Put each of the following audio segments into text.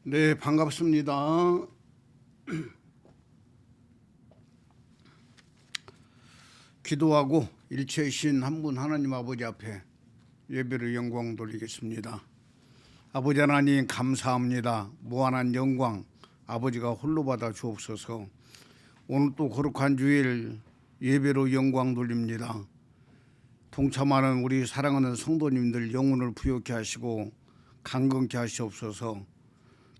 네, 반갑습니다. 기도하고 일체이신 한 분 하나님 아버지 앞에 예배를 영광 돌리겠습니다. 아버지 하나님 감사합니다. 무한한 영광 아버지가 홀로 받아 주옵소서. 오늘 또 거룩한 주일 예배로 영광 돌립니다. 동참하는 우리 사랑하는 성도님들 영혼을 부욕케 하시고 강건케 하시옵소서.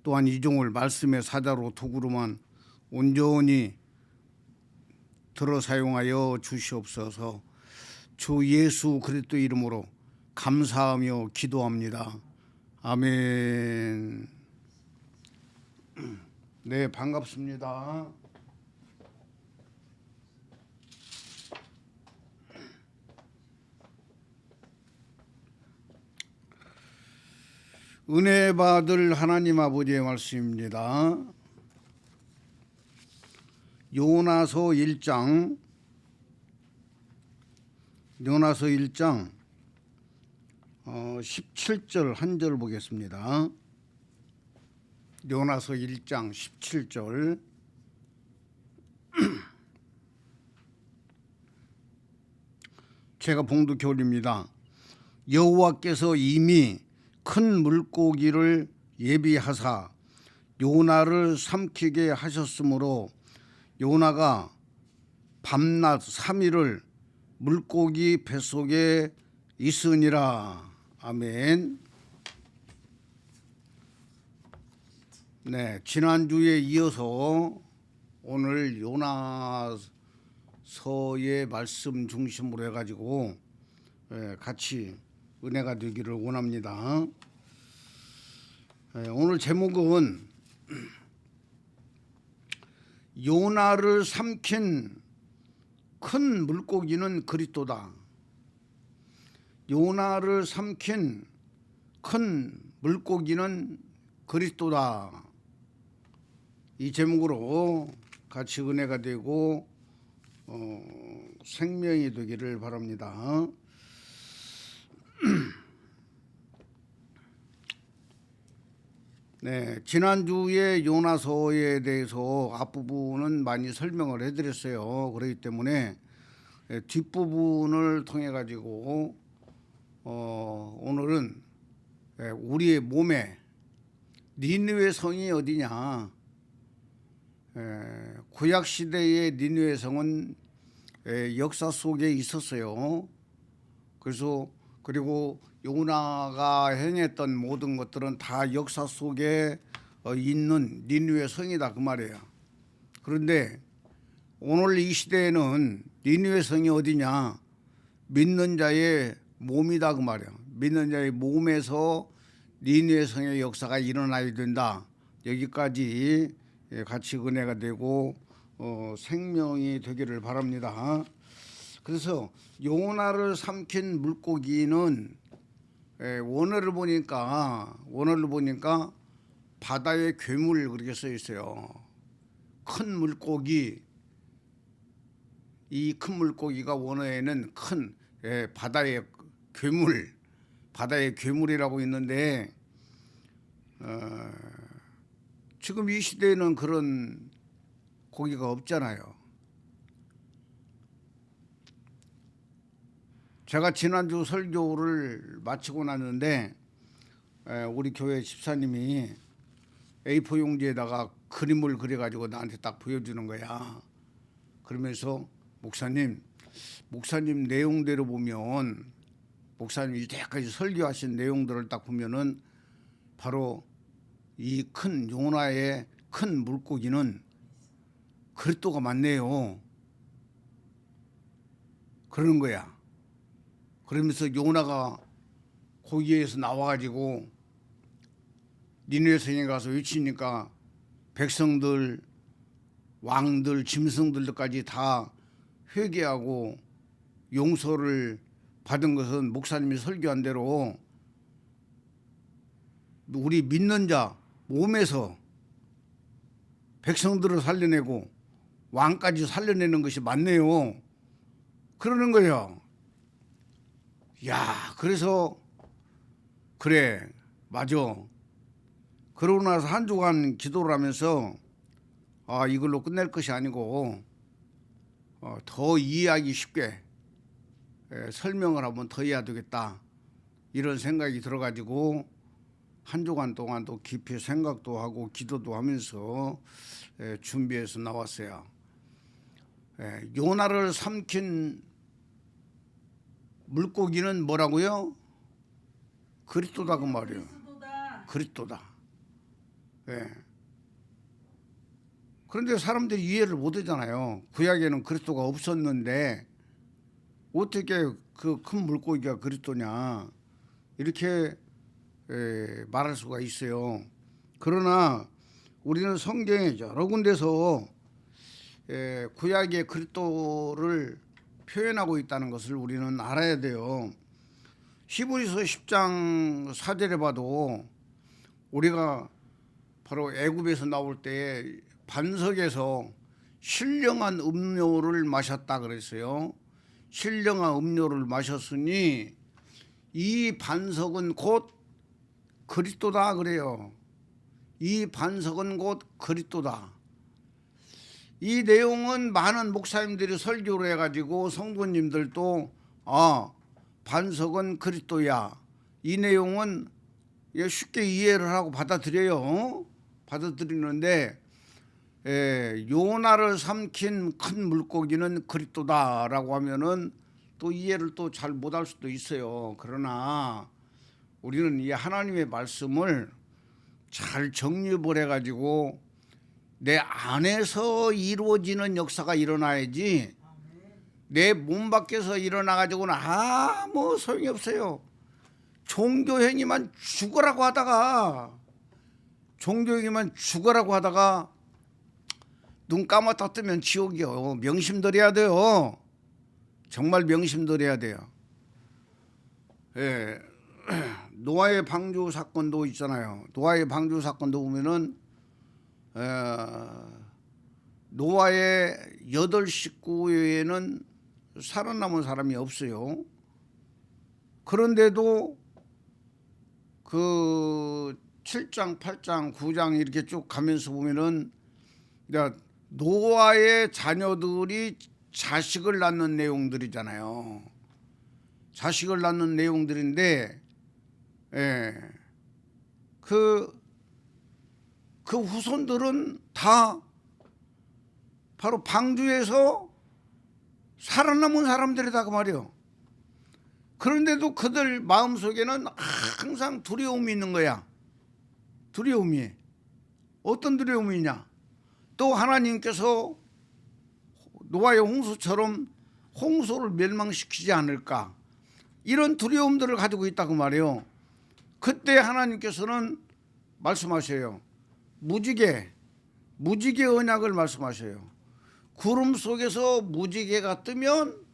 또한 이종을 말씀의 사자로 도구로만 온전히 들어 사용하여 주시옵소서. 주 예수 그리스도 이름으로 감사하며 기도합니다. 아멘. 네, 반갑습니다. 은혜 받을 하나님 아버지의 말씀입니다. 요나서 1장 17절 한 절 보겠습니다. 요나서 1장 17절. 제가 봉독해 올립니다. 여호와께서 이미 큰 물고기를 예비하사 요나를 삼키게 하셨으므로 요나가 밤낮 3일을 물고기 뱃속에 있으니라. 아멘. 네, 지난주에 이어서 오늘 요나서의 말씀 중심으로 해가지고 같이 은혜가 되기를 원합니다. 오늘 제목은 요나를 삼킨 큰 물고기는 그리스도다. 요나를 삼킨 큰 물고기는 그리스도다. 이 제목으로 같이 은혜가 되고 생명이 되기를 바랍니다. 네, 지난주에 요나서에 대해서 앞부분은 많이 설명을 해드렸어요. 그렇기 때문에 뒷부분을 통해 가지고 오늘은 우리의 몸에 니느웨 성이 어디냐. 구약 시대의 니느웨 성은 역사 속에 있었어요. 그리고 요나가 행했던 모든 것들은 다 역사 속에 있는 니느웨 성이다 그 말이에요. 그런데 오늘 이 시대에는 니느웨 성이 어디냐? 믿는 자의 몸이다 그 말이에요. 믿는 자의 몸에서 니느웨 성의 역사가 일어나야 된다. 여기까지 같이 은혜가 되고 생명이 되기를 바랍니다. 그래서 요나를 삼킨 물고기는 원어를 보니까 바다의 괴물 그렇게 써 있어요. 큰 물고기. 이 큰 물고기가 원어에는 큰 바다의 괴물이라고 있는데 지금 이 시대에는 그런 고기가 없잖아요. 제가 지난주 설교를 마치고 났는데 우리 교회 집사님이 A4 용지에다가 그림을 그려가지고 나한테 딱 보여주는 거야. 그러면서 목사님 내용대로 보면 목사님이 이때까지 설교하신 내용들을 딱 보면은 바로 이 큰 요나의 큰 물고기는 그리스도가 맞네요. 그러는 거야. 그러면서 요나가 거기에서 나와가지고 니느웨 성에 가서 외치니까 백성들, 왕들, 짐승들까지 다 회개하고 용서를 받은 것은 목사님이 설교한 대로 우리 믿는 자 몸에서 백성들을 살려내고 왕까지 살려내는 것이 맞네요. 그러는 거예요. 야, 그래서 그래, 맞아. 그러고 나서 한 주간 기도를 하면서 이걸로 끝낼 것이 아니고 더 이해하기 쉽게 설명을 한번 더 해야 되겠다, 이런 생각이 들어가지고 한 주간 동안 또 깊이 생각도 하고 기도도 하면서 준비해서 나왔어요. 요나를 삼킨 물고기는 뭐라고요? 그리스도다 그 말이에요. 그리스도다. 그런데 사람들이 이해를 못하잖아요. 구약에는 그리스도가 없었는데 어떻게 그 큰 물고기가 그리스도냐, 이렇게 말할 수가 있어요. 그러나 우리는 성경에 여러 군데서 구약의 그리스도를 표현하고 있다는 것을 우리는 알아야 돼요. 히브리서 10장 4절에 봐도 우리가 바로 애굽에서 나올 때 반석에서 신령한 음료를 마셨다 그랬어요. 신령한 음료를 마셨으니 이 반석은 곧 그리스도다 그래요. 이 반석은 곧 그리스도다. 이 내용은 많은 목사님들이 설교를 해가지고 성도님들도 반석은 그리스도야, 이 내용은 쉽게 이해를 하고 받아들여요. 받아들이는데 요나를 삼킨 큰 물고기는 그리스도다라고 하면은 또 이해를 또 잘 못할 수도 있어요. 그러나 우리는 이 하나님의 말씀을 잘 정립을 해가지고 내 안에서 이루어지는 역사가 일어나야지 내 몸 밖에서 일어나가지고는 아무 소용이 없어요. 종교행위만 죽으라고 하다가 눈 감았다 뜨면 지옥이요. 명심들해야 돼요. 정말 명심들해야 돼요. 노아의 방주 사건도 있잖아요. 노아의 방주 사건도 보면은 노아의 8 식구 외에는 살아남은 사람이 없어요. 그런데도 그 7장, 8장, 9장 이렇게 쭉 가면서 보면은 노아의 자녀들이 자식을 낳는 내용들이잖아요. 자식을 낳는 내용들인데 그 후손들은 다 바로 방주에서 살아남은 사람들이다 그 말이에요. 그런데도 그들 마음속에는 항상 두려움이 있는 거야. 두려움이. 어떤 두려움이냐? 또 하나님께서 노아의 홍수처럼 홍수를 멸망시키지 않을까, 이런 두려움들을 가지고 있다고 말해요. 그때 하나님께서는 말씀하셔요. 무지개 언약을 말씀하셔요. 구름 속에서 무지개가 뜨면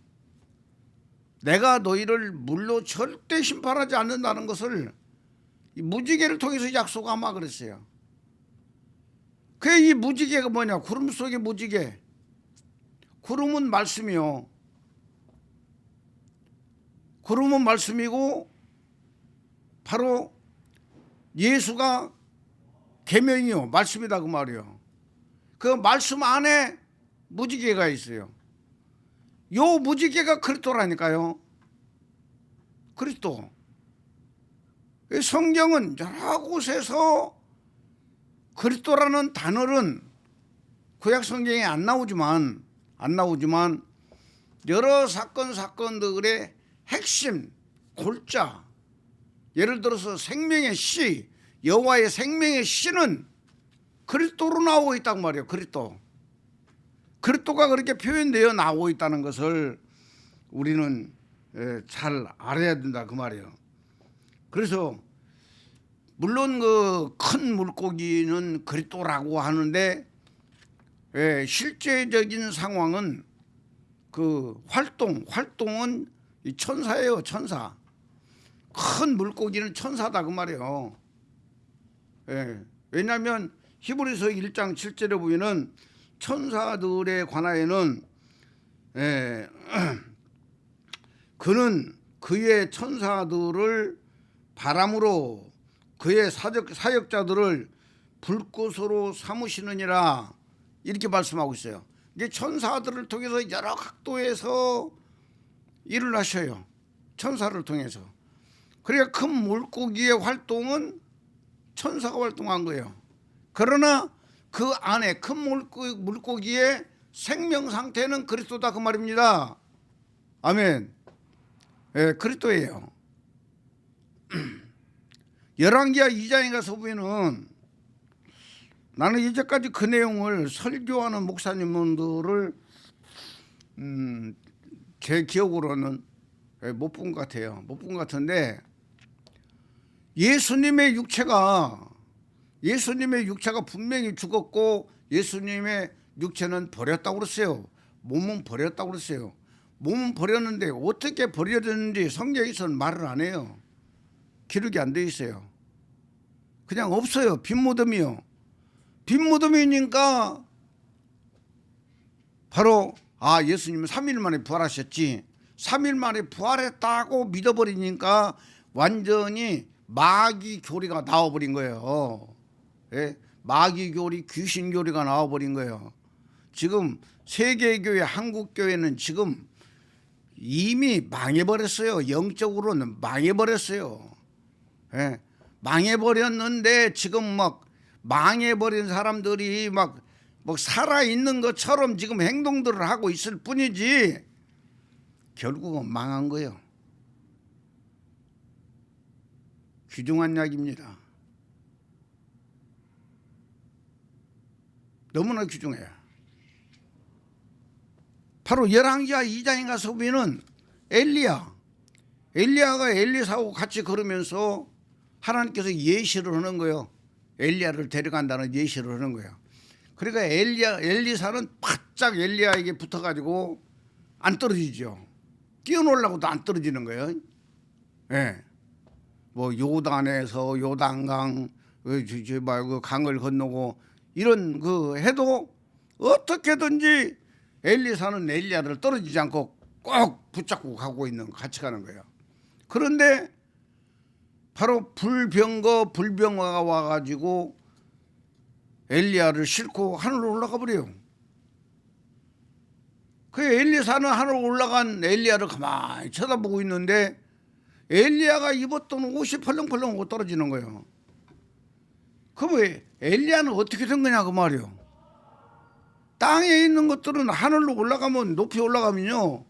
내가 너희를 물로 절대 심판하지 않는다는 것을 무지개를 통해서 약속하마 그랬어요. 이 무지개가 뭐냐? 구름 속의 무지개. 구름은 말씀이요. 구름은 말씀이고 바로 예수가 계명이요, 말씀이다 그 말이요. 그 말씀 안에 무지개가 있어요. 요 무지개가 그리스도라니까요. 그리스도. 성경은 여러 곳에서 그리스도라는 단어는 구약 성경에 안 나오지만 여러 사건들의 핵심, 골자, 예를 들어서 생명의 씨, 여호와의 생명의 씨는 그리스도로 나오고 있단 말이에요. 그리스도가 그렇게 표현되어 나오고 있다는 것을 우리는 잘 알아야 된다 그 말이에요. 그래서 물론 그 큰 물고기는 그리스도라고 하는데 실제적인 상황은 그 활동은 이 천사예요. 천사. 큰 물고기는 천사다 그 말이에요. 왜냐하면 히브리서 1장 7절에 보면은 천사들에 관하여는 그는 그의 천사들을 바람으로 그의 사역자들을 불꽃으로 삼으시느니라 이렇게 말씀하고 있어요. 이게 천사들을 통해서 여러 각도에서 일을 하셔요. 천사를 통해서. 그러니까 큰 물고기의 활동은 천사가 활동한 거예요. 그러나 그 안에 큰 물고기의 생명 상태는 그리스도다 그 말입니다. 아멘. 예, 그리스도예요. 열왕기하 2장에 가서 보면은 나는 이제까지 그 내용을 설교하는 목사님들을 제 기억으로는 못 본 것 같아요. 못 본 것 같은데 예수님의 육체가 분명히 죽었고 예수님의 육체는 버렸다고 그랬어요. 몸은 버렸다고 그랬어요. 몸은 버렸는데 어떻게 버려졌는지 성경에서는 말을 안 해요. 기록이 안 돼 있어요. 그냥 없어요. 빈 무덤이요. 빈 무덤이니까 바로 예수님은 3일 만에 부활하셨지. 3일 만에 부활했다고 믿어버리니까 완전히 마귀 교리가 나와버린 거예요. 예? 마귀 교리, 귀신 교리가 나와버린 거예요. 지금 세계교회, 한국교회는 지금 이미 망해버렸어요. 영적으로는 망해버렸어요. 예? 망해버렸는데 지금 막 망해버린 사람들이 막 살아있는 것처럼 지금 행동들을 하고 있을 뿐이지 결국은 망한 거예요. 귀중한 약입니다. 너무나 귀중해요. 바로 열왕기하 2장에 가서 보면은 엘리야가 엘리사하고 같이 걸으면서 하나님께서 예시를 하는 거예요. 엘리야를 데려간다는 예시를 하는 거예요. 그러니까 엘리사는 바짝 엘리야에게 붙어가지고 안 떨어지죠. 뛰어놀라고도 안 떨어지는 거예요. 예. 뭐 요단에서 요단강 그 강을 건너고 이런 그 해도 어떻게든지 엘리사는 엘리야를 떨어지지 않고 꼭 붙잡고 가고 있는 같이 가는 거예요. 그런데 바로 불병화가 와가지고 엘리야를 싣고 하늘로 올라가 버려요. 그 엘리사는 하늘로 올라간 엘리야를 가만히 쳐다보고 있는데 엘리야가 입었던 옷이 펄렁펄렁 하고 떨어지는 거예요. 그럼 엘리야는 어떻게 된 거냐 그 말이에요. 땅에 있는 것들은 하늘로 올라가면 높이 올라가면요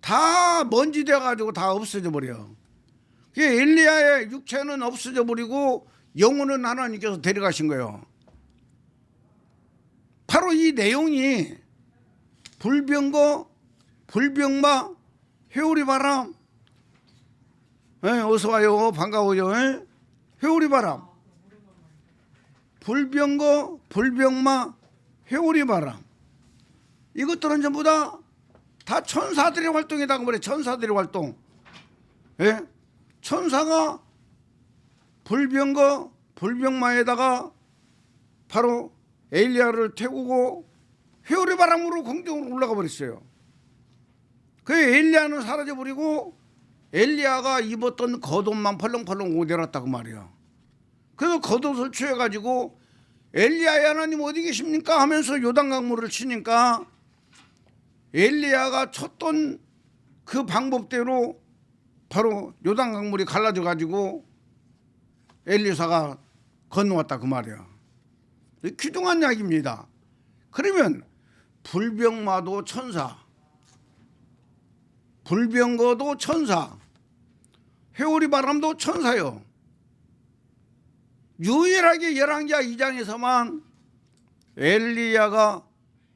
다 먼지 돼가지고 다 없어져 버려요. 엘리야의 육체는 없어져 버리고 영혼은 하나님께서 데려가신 거예요. 바로 이 내용이 불병마, 회오리바람. 어서 와요. 반가워요. 회오리바람. 불병마, 회오리바람. 이것들은 전부 다 천사들의 활동이다. 그래. 천사들의 활동. 예? 천사가 불병마에다가 바로 엘리야를 태우고 회오리바람으로 공중으로 올라가 버렸어요. 그 엘리야는 사라져 버리고 엘리야가 입었던 겉옷만 펄렁펄렁 내렸다고 말이야. 그래서 겉옷을 취해가지고 엘리야의 하나님 어디 계십니까 하면서 요단강물을 치니까 엘리야가 쳤던 그 방법대로 바로 요단강물이 갈라져 가지고 엘리사가 건너왔다 그 말이야. 귀중한 이야기입니다. 그러면 불병마도 천사, 불병거도 천사, 회오리바람도 천사요. 유일하게 열왕기하 2장에서만 엘리야가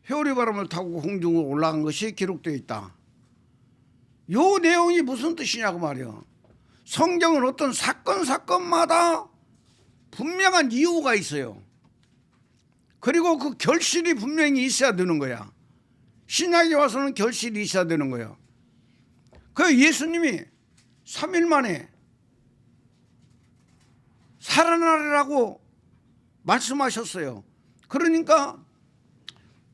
회오리바람을 타고 공중으로 올라간 것이 기록되어 있다. 요 내용이 무슨 뜻이냐고 말이야. 성경은 어떤 사건마다 분명한 이유가 있어요. 그리고 그 결실이 분명히 있어야 되는 거야. 신약에 와서는 결실이 있어야 되는 거야. 그 예수님이 3일 만에 살아나리라고 말씀하셨어요. 그러니까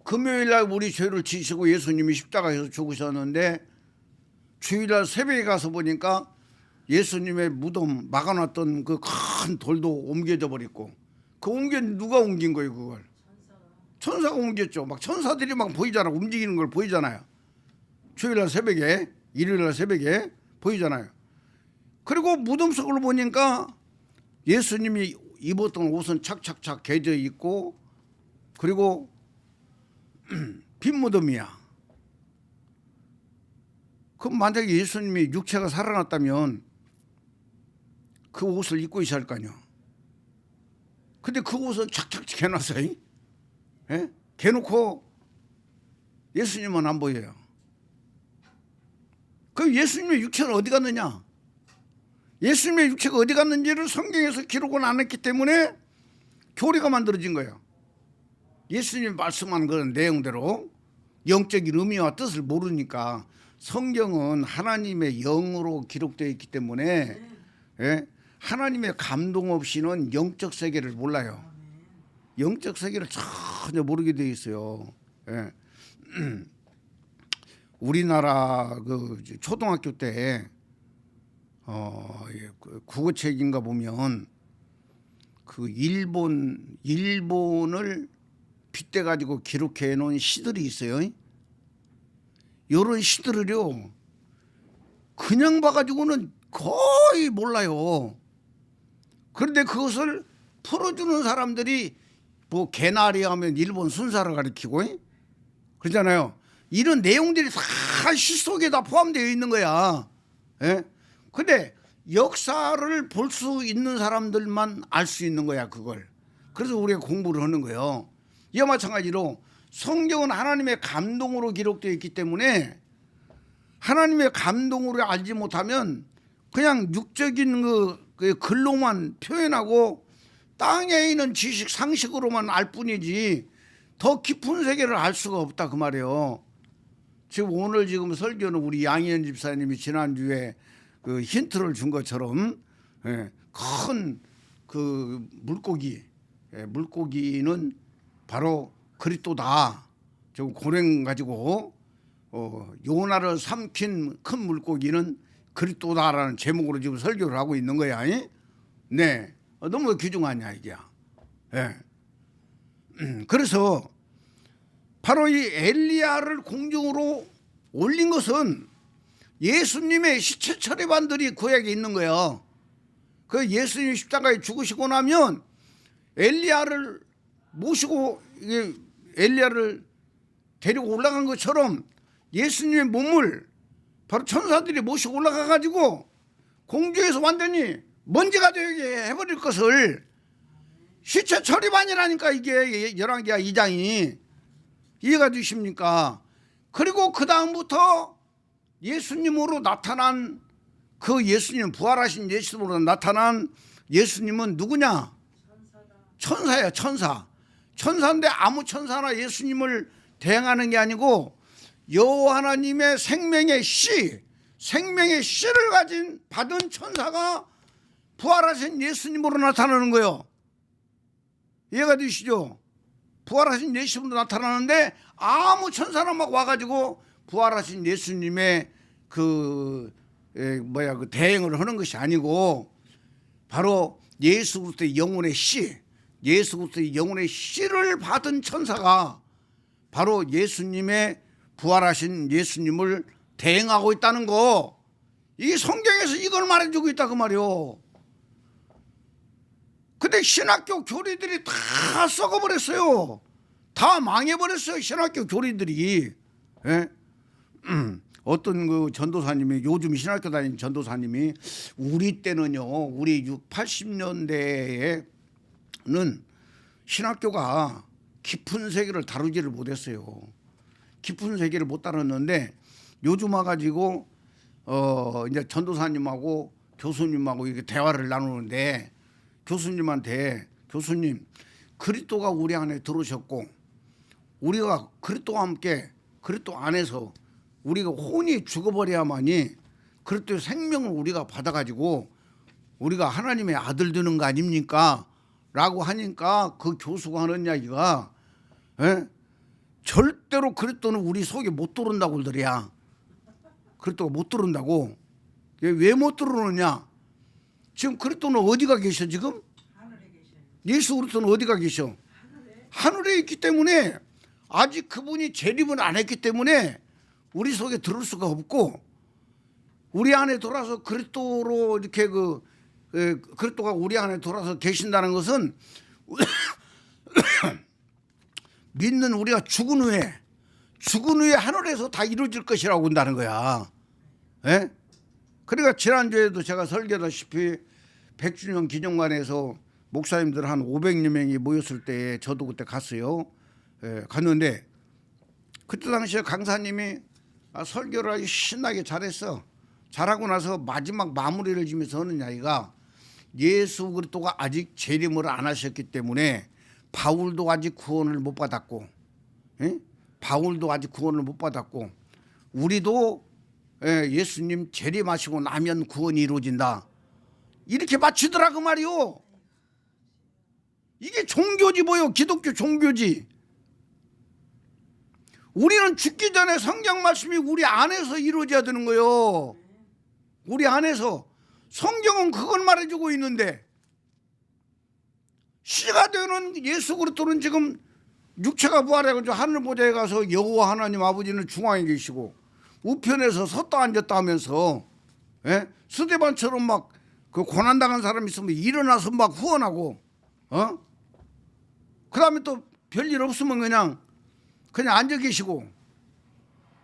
금요일날 우리 죄를 지시고 예수님이 십자가에서 죽으셨는데 주일날 새벽에 가서 보니까 예수님의 무덤 막아놨던 그 큰 돌도 옮겨져 버렸고 그 그 누가 옮긴 거예요 그걸? 천사가 옮겼죠. 막 천사들이 막 보이잖아. 움직이는 걸 보이잖아요. 주일날 새벽에, 일요일날 새벽에 보이잖아요. 그리고 무덤 속으로 보니까 예수님이 입었던 옷은 착착착 개져 있고, 그리고 빈 무덤이야. 그럼 만약에 예수님이 육체가 살아났다면 그 옷을 입고 있어야 할 거 아니야. 근데 그 옷은 착착착 해놨어요. 예? 개놓고 예수님은 안 보여요. 그럼 예수님의 육체는 어디 갔느냐? 예수님의 육체가 어디 갔는지를 성경에서 기록은 안 했기 때문에 교리가 만들어진 거예요. 예수님이 말씀한 그런 내용대로 영적인 의미와 뜻을 모르니까. 성경은 하나님의 영으로 기록되어 있기 때문에 예? 하나님의 감동 없이는 영적 세계를 몰라요. 영적 세계를 전혀 모르게 되어 있어요. 예. 우리나라 그 초등학교 때 국어책인가 보면 그 일본을 빗대 가지고 기록해 놓은 시들이 있어요. 이런 시들을요 그냥 봐가지고는 거의 몰라요. 그런데 그것을 풀어주는 사람들이 뭐 개나리 하면 일본 순사를 가리키고 그러잖아요. 이런 내용들이 다 시 속에 다 포함되어 있는 거야. 예? 근데 역사를 볼 수 있는 사람들만 알 수 있는 거야 그걸. 그래서 우리가 공부를 하는 거예요. 이와 마찬가지로 성경은 하나님의 감동으로 기록되어 있기 때문에 하나님의 감동으로 알지 못하면 그냥 육적인 그 글로만 표현하고 땅에 있는 지식 상식으로만 알 뿐이지 더 깊은 세계를 알 수가 없다 그 말이에요. 지금 오늘 지금 설교는 우리 양희연 집사님이 지난주에 그 힌트를 준 것처럼 큰 그 물고기는 바로 그리스도다. 저 고랭 가지고 요나를 삼킨 큰 물고기는 그리스도다라는 제목으로 지금 설교를 하고 있는 거야. 네, 너무 귀중하냐 이게. 네. 그래서 바로 이 엘리야를 공중으로 올린 것은 예수님의 시체 처리반들이 구약에 있는 거예요. 그 예수님 십자가에 죽으시고 나면 엘리야를 모시고 엘리야를 데리고 올라간 것처럼 예수님의 몸을 바로 천사들이 모시고 올라가 가지고 공중에서 완전히 먼지가 되게 해버릴 것을 시체 처리반이라니까 이게 열왕기하 2장이. 이해가 되십니까? 그리고 그 다음부터 예수님으로 나타난 그 예수님, 부활하신 예수님으로 나타난 예수님은 누구냐? 천사야, 천사. 천사인데 아무 천사나 예수님을 대행하는 게 아니고 여호와 하나님의 생명의 씨, 생명의 씨를 받은 천사가 부활하신 예수님으로 나타나는 거예요. 이해가 되시죠? 부활하신 예수님으로 나타나는데 아무 천사나 막 와가지고 부활하신 예수님의 그 대행을 하는 것이 아니고 바로 예수 그리스도의 영혼의 씨, 예수 그리스도의 영혼의 씨를 받은 천사가 바로 예수님의 부활하신 예수님을 대행하고 있다는 거. 이 성경에서 이걸 말해주고 있다 그 말이요. 근데 신학교 교리들이 다 썩어버렸어요. 다 망해버렸어요 신학교 교리들이. 예? 어떤 그 전도사님이, 요즘 신학교 다니는 전도사님이, 우리 때는요, 우리 80년대에는 신학교가 깊은 세계를 다루지를 못했어요. 깊은 세계를 못 다뤘는데 요즘 와가지고 이제 전도사님하고 교수님하고 이렇게 대화를 나누는데 교수님한테, 교수님, 그리스도가 우리 안에 들어오셨고 우리가 그리스도와 함께 그리스도 안에서 우리가 혼이 죽어버려야만이 그리스도의 생명을 우리가 받아가지고 우리가 하나님의 아들 되는 거 아닙니까? 라고 하니까 그 교수가 하는 이야기가 절대로 그리스도는 우리 속에 못 들어온다고 그러더래야. 그리스도가 못 들어온다고. 왜 못 들어오느냐? 지금 그리스도는 어디가 계셔 지금? 하늘에 계셔요. 예수 그리스도는 어디가 계셔? 하늘에 있기 때문에 아직 그분이 재림을 안 했기 때문에 우리 속에 들을 수가 없고, 우리 안에 돌아서 그리스도로 이렇게 그리스도가 우리 안에 돌아서 계신다는 것은 믿는 우리가 죽은 후에 하늘에서 다 이루어질 것이라고 한다는 거야. 예? 그러니까 지난주에도 제가 설교하다시피 100주년 기념관에서 목사님들 한 500여 명이 모였을 때 저도 그때 갔어요. 예, 갔는데 그때 당시에 강사님이 설교를 아주 신나게 잘했어. 잘하고 나서 마지막 마무리를 지면서 하는 이야기가, 예수 그리스도가 아직 재림을 안 하셨기 때문에 바울도 아직 구원을 못 받았고, 예? 바울도 아직 구원을 못 받았고, 우리도 예수님 재림하시고 나면 구원이 이루어진다, 이렇게 맞추더라 그 말이요. 이게 종교지 뭐요? 기독교 종교지. 우리는 죽기 전에 성경 말씀이 우리 안에서 이루어져야 되는 거예요. 우리 안에서. 성경은 그걸 말해주고 있는데, 씨가 되는 예수 그리스도는 지금 육체가 부활해가지고 하늘 보좌에 가서 여호와 하나님 아버지는 중앙에 계시고 우편에서 섰다 앉았다 하면서, 예? 스데반처럼 막 그 고난당한 사람 있으면 일어나서 막 후원하고, 그 다음에 또 별일 없으면 그냥 앉아 계시고,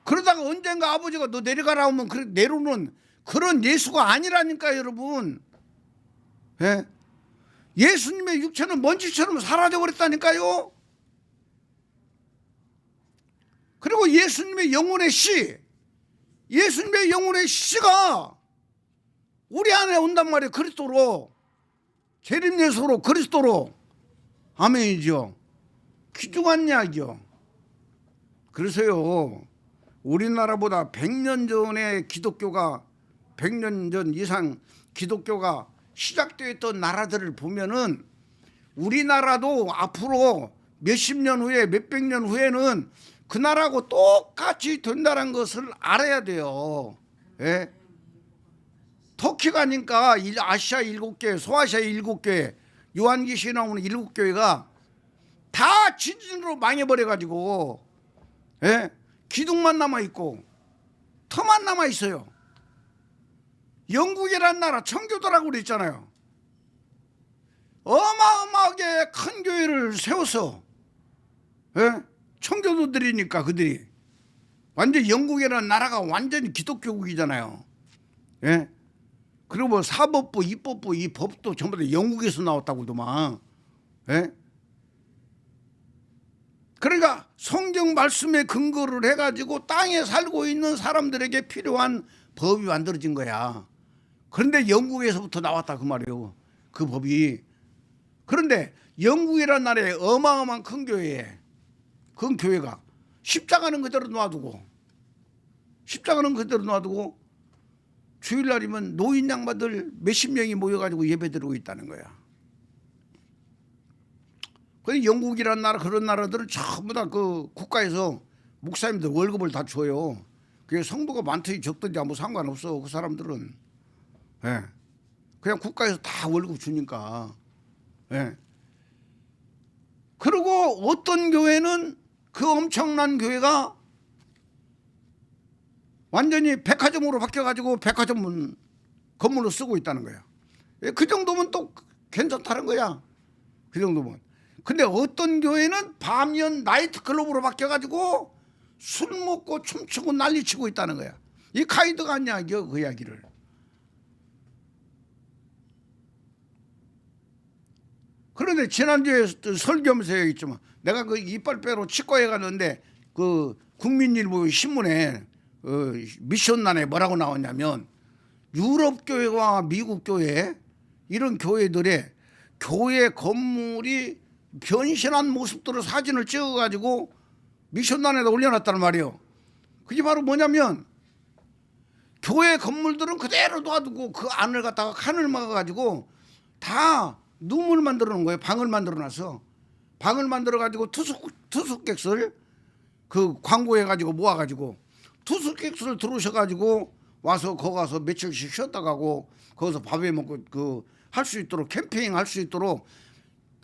그러다가 언젠가 아버지가 너 내려가라 하면 내려오는 그런 예수가 아니라니까 여러분. 예? 예수님의 육체는 먼지처럼 사라져 버렸다니까요. 그리고 예수님의 영혼의 씨가 우리 안에 온단 말이에요. 그리스도로, 재림 예수로, 그리스도로. 아멘이죠. 귀중한 이야기요. 그래서요, 우리나라보다 100년 전에 기독교가, 100년 전 이상 기독교가 시작되었던 나라들을 보면은 우리나라도 앞으로 몇십 년 후에, 몇백 년 후에는 그 나라하고 똑같이 된다는 것을 알아야 돼요. 예? 터키 가니까 아시아 7개, 소아시아 7개, 요한계시에 나오는 7교회가 다 지진으로 망해버려가지고, 예? 기둥만 남아있고 터만 남아있어요. 영국이란 나라 청교도라고 그랬잖아요. 어마어마하게 큰 교회를 세워서, 예? 청교도들이니까 그들이 완전 영국이라는 나라가 완전히 기독교국이잖아요. 예? 그리고 뭐 사법부, 입법부, 이 법도 전부 다 영국에서 나왔다고도만. 예? 그러니까 성경 말씀에 근거를 해가지고 땅에 살고 있는 사람들에게 필요한 법이 만들어진 거야. 그런데 영국에서부터 나왔다 그 말이에요. 그 법이. 그런데 영국이라는 나라에 어마어마한 큰 교회에, 그 교회가 십자가는 그대로 놔두고 주일날이면 노인 양반들 몇십 명이 모여가지고 예배드리고 있다는 거야. 그 영국이라는 나라, 그런 나라들은 전부 다 그 국가에서 목사님들 월급을 다 줘요. 그게 성도가 많든지 적든지 아무 상관없어. 그 사람들은. 예. 그냥 국가에서 다 월급 주니까. 예. 그리고 어떤 교회는 그 엄청난 교회가 완전히 백화점으로 바뀌어가지고 백화점 건물로 쓰고 있다는 거야. 그 정도면 또 괜찮다는 거야. 그 정도면. 근데 어떤 교회는 밤연 나이트클럽으로 바뀌어가지고 술 먹고 춤추고 난리치고 있다는 거야. 이 카이드가 아니야, 그 이야기를. 그런데 지난주에 설교하면서 얘기했지만, 내가 그 이빨 빼러 치과에 갔는데 그 국민일보 신문에 미션란에 뭐라고 나왔냐면, 유럽 교회와 미국 교회, 이런 교회들의 교회 건물이 변신한 모습들을 사진을 찍어가지고 미션란에다 올려놨단 말이에요. 그게 바로 뭐냐면, 교회 건물들은 그대로 놔두고 그 안을 갖다가 칸을 막아가지고 다 룸을 만들어 놓은 거예요. 방을 만들어 놔서. 방을 만들어 가지고 투숙객들 그 광고해가지고 모아가지고 투숙객들 들어오셔가지고 와서 거기 가서 며칠씩 쉬었다 가고 거기서 밥에 먹고 그 할 수 있도록, 캠페인 할 수 있도록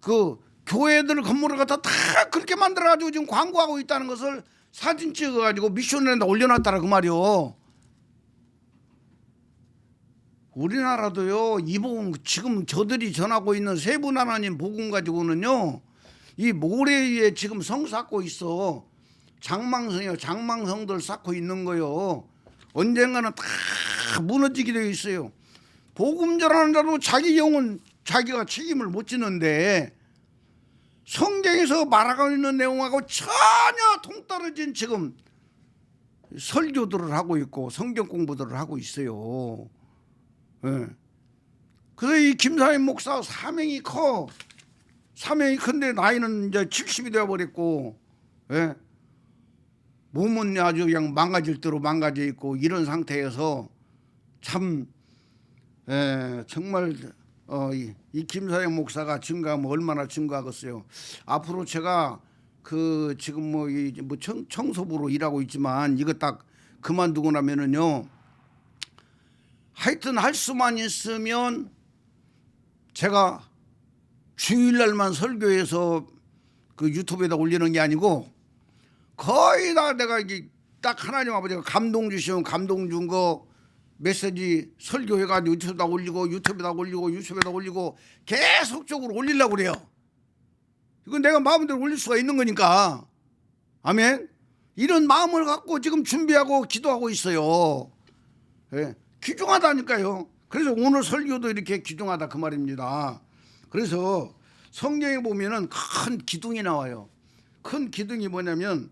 그 교회들 건물을 갖다 다 그렇게 만들어가지고 지금 광고하고 있다는 것을 사진 찍어가지고 미션에다 올려놨다라 그 말이요. 우리나라도요, 이 복음 지금 저들이 전하고 있는 세 분 하나님 복음 가지고는요, 이 모래에 지금 성 쌓고 있어. 장망성이요, 장망성들 쌓고 있는 거요. 언젠가는 다 무너지게 되어 있어요. 복음 전하는 자도 자기 영혼 자기가 책임을 못 지는데 성경에서 말하고 있는 내용하고 전혀 동떨어진 지금 설교들을 하고 있고 성경 공부들을 하고 있어요. 예. 그래서 이 김사임 목사 사명이 커. 사명이 큰데 나이는 이제 70이 되어버렸고, 예. 몸은 아주 그냥 망가질 대로 망가져 있고 이런 상태에서 참, 예, 정말 이 김사영 목사가 증거하면 얼마나 증거하겠어요. 앞으로 제가 그 지금 뭐 청소부로 일하고 있지만 이거 딱 그만두고 나면은요, 하여튼 할 수만 있으면 제가 주일날만 설교해서 그 유튜브에다 올리는 게 아니고 거의 다 내가 이게 딱 하나님 아버지가 감동 주시면 감동 준 거 메시지 설교해가지고 유튜브에다 올리고 계속적으로 올리려고 그래요. 이건 내가 마음대로 올릴 수가 있는 거니까. 아멘. 이런 마음을 갖고 지금 준비하고 기도하고 있어요. 예. 귀중하다니까요. 그래서 오늘 설교도 이렇게 귀중하다 그 말입니다. 그래서 성경에 보면은 큰 기둥이 나와요. 큰 기둥이 뭐냐면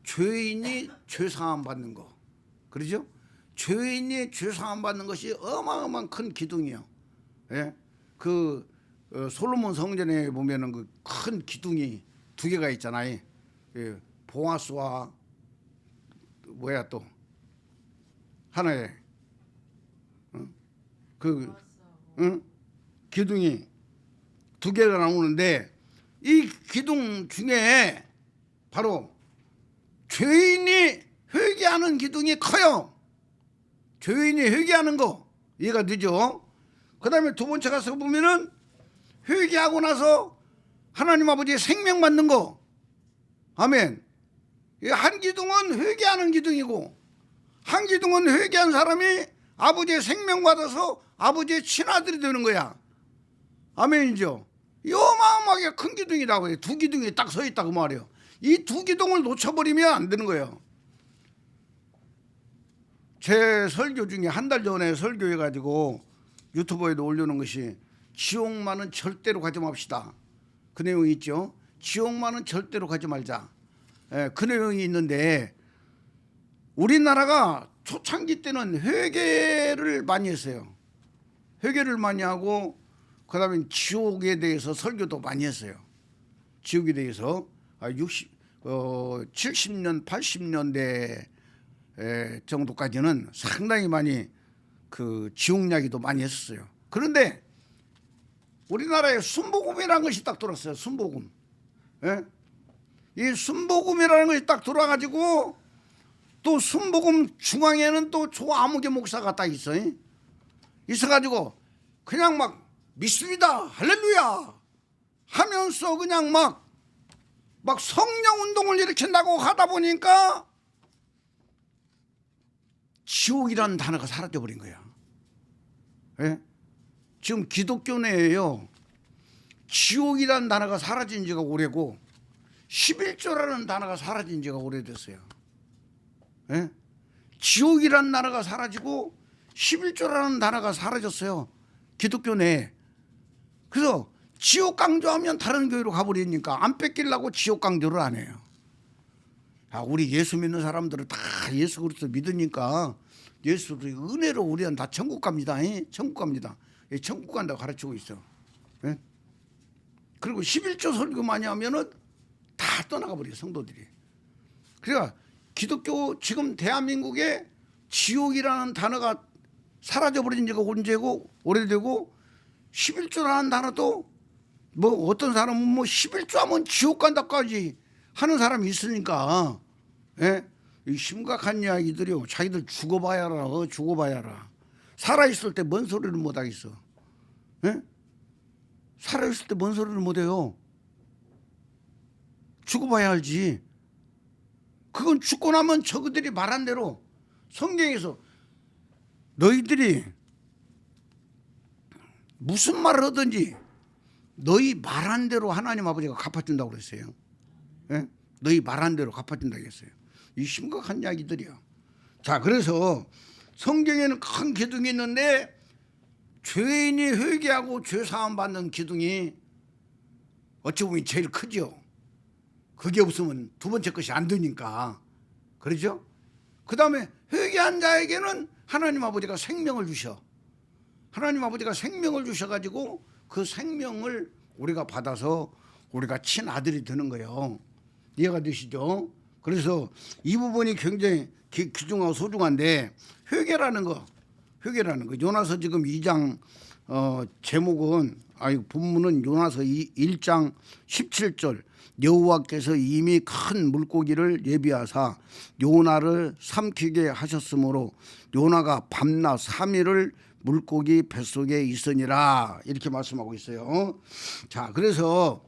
죄인이 죄사함 받는 거. 그러죠? 죄인이 죄사함 받는 것이 어마어마한 큰 기둥이에요. 예? 그 솔로몬 성전에 보면은 그 큰 기둥이 두 개가 있잖아요. 예, 보아스와 뭐야 또 하나에 그 기둥이 두 개가 나오는데 이 기둥 중에 바로 죄인이 회개하는 기둥이 커요. 죄인이 회개하는 거 이해가 되죠? 그 다음에 두 번째 가서 보면은 회개하고 나서 하나님 아버지의 생명 받는 거. 아멘. 한 기둥은 회개하는 기둥이고 한 기둥은 회개한 사람이 아버지의 생명 받아서 아버지의 친아들이 되는 거야. 아멘이죠. 요마하게 큰 기둥이라고 해요. 두 기둥이 딱 서 있다고 말이에요. 이 두 기둥을 놓쳐버리면 안 되는 거예요. 제 설교 중에 한 달 전에 설교해가지고 유튜브에도 올려놓은 것이 지옥만은 절대로 가지 맙시다. 그 내용이 있죠. 지옥만은 절대로 가지 말자. 예, 그 내용이 있는데 우리나라가 초창기 때는 회개를 많이 했어요. 회개를 많이 하고 그 다음에 지옥에 대해서 설교도 많이 했어요. 지옥에 대해서 70년 80년대 정도까지는 상당히 많이 그 지옥 이야기도 많이 했었어요. 그런데 우리나라에 순복음이라는 것이 딱 들어왔어요. 순복음. 예? 이 순복음이라는 것이 딱 들어와가지고 또 순복음 중앙에는 또 조아무개 목사가 딱 있어요. 있어가지고 그냥 막 믿습니다 할렐루야 하면서 그냥 막 성령 운동을 일으킨다고 하다 보니까 지옥이라는 단어가 사라져버린 거야. 예? 지금 기독교 내에요 지옥이라는 단어가 사라진 지가 오래고 11조라는 단어가 사라진 지가 오래됐어요. 예? 지옥이라는 단어가 사라지고 11조라는 단어가 사라졌어요. 기독교 내에. 그래서 지옥 강조하면 다른 교회로 가버리니까 안 뺏기려고 지옥 강조를 안 해요. 우리 예수 믿는 사람들은 다 예수 그리스도 믿으니까 예수의 은혜로 우리는 다 천국 갑니다. 천국 갑니다. 천국 간다고 가르치고 있어. 그리고 11조 설교 많이 하면은 다 떠나가 버려요 성도들이. 그러니까 기독교 지금 대한민국에 지옥이라는 단어가 사라져버린 지가 언제고 오래되고 11조라는 단어도 뭐 어떤 사람은 뭐 11조 하면 지옥 간다까지 하는 사람이 있으니까 예? 이 심각한 이야기들이요. 자기들 죽어봐야 알아. 죽어봐야 알아. 살아있을 때 뭔 소리를 못하겠어. 예? 살아있을 때 뭔 소리를 못해요? 죽어봐야 알지. 그건 죽고 나면 저그들이 말한 대로 성경에서 너희들이 무슨 말을 하든지 너희 말한 대로 하나님 아버지가 갚아준다고 그랬어요. 예? 너희 말한 대로 갚아준다고 했어요. 이 심각한 이야기들이야. 자, 그래서 성경에는 큰 기둥이 있는데 죄인이 회개하고 죄 사함 받는 기둥이 어찌 보면 제일 크죠. 그게 없으면 두 번째 것이 안 되니까. 그러죠? 그 다음에 회개한 자에게는 하나님 아버지가 생명을 주셔. 하나님 아버지가 생명을 주셔가지고 그 생명을 우리가 받아서 우리가 친아들이 되는 거예요. 이해가 되시죠? 그래서 이 부분이 굉장히 귀중하고 소중한데 회개라는 거 요나서 지금 2장 제목은 본문은 요나서 1장 17절 여호와께서 이미 큰 물고기를 예비하사 요나를 삼키게 하셨으므로 요나가 밤낮 3일을 물고기 뱃속에 있으니라 이렇게 말씀하고 있어요. 자, 그래서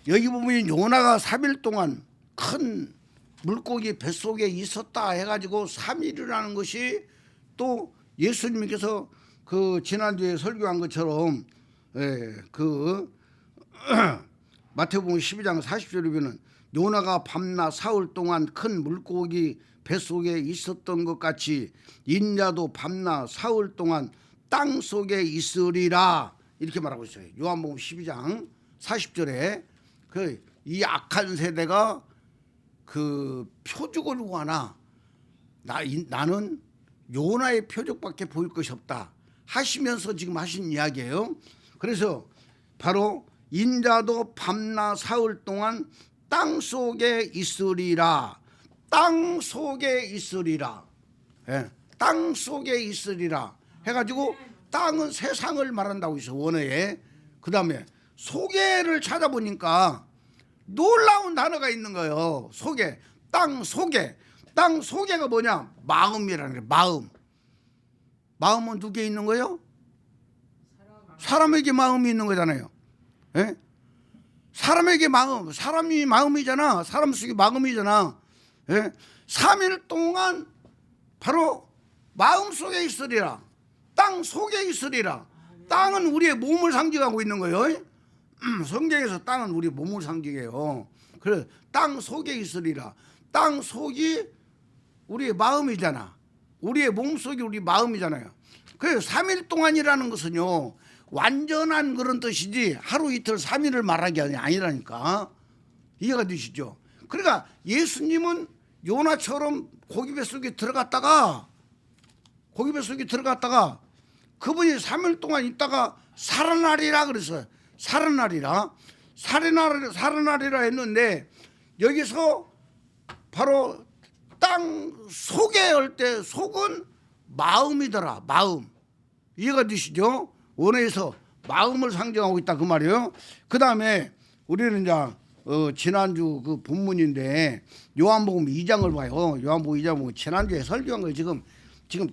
여기 보면 요나가 3일 동안 큰 물고기 뱃속에 있었다 해가지고 3일이라는 것이 또 예수님께서 그 지난주에 설교한 것처럼 마태복음 12장 40절에 보면 요나가 밤낮 사흘 동안 큰 물고기 뱃속에 있었던 것 같이 인자도 밤낮 사흘 동안 땅 속에 있으리라 이렇게 말하고 있어요. 요한복음 12장 40절에 이 악한 세대가 그 표적을 구하나 나는 요나의 표적밖에 보일 것이 없다 하시면서 지금 하신 이야기예요. 그래서 바로 인자도 밤낮 사흘 동안 땅 속에 있으리라. 땅 속에 있으리라. 땅 속에 있으리라 해가지고 땅은 세상을 말한다고 있어 원어에. 그 다음에 속에를 찾아보니까 놀라운 단어가 있는 거예요. 속에. 땅 속에. 땅 속에가 뭐냐? 마음이라는 거예요. 마음. 마음은 누구에 있는 거예요? 사람에게 마음이 있는 거잖아요. 예? 사람에게 마음, 사람이 마음이잖아. 사람 속에 마음이잖아. 예? 3일 동안 바로 마음 속에 있으리라. 땅 속에 있으리라. 땅은 우리의 몸을 상징하고 있는 거예요. 성경에서 땅은 우리 몸을 상징해요. 그래서 땅 속에 있으리라. 땅 속이 우리의 마음이잖아. 우리의 몸 속이 우리 마음이잖아요. 그래서 3일 동안이라는 것은요 완전한 그런 뜻이지 하루 이틀 3일을 말하기 아니라니까. 이해가 되시죠? 그러니까 예수님은 요나처럼 고기 뱃속에 들어갔다가 그분이 3일 동안 있다가 살아나리라 그랬어요. 살아나리라 했는데 여기서 바로 땅 속에 할 때 속은 마음이더라. 마음. 이해가 되시죠? 원어에서 마음을 상징하고 있다 그 말이에요. 그 다음에 우리는 이제 지난주 그 본문인데 요한복음 2장을 봐요. 요한복음 2장 보면 지난주에 설교한 거 지금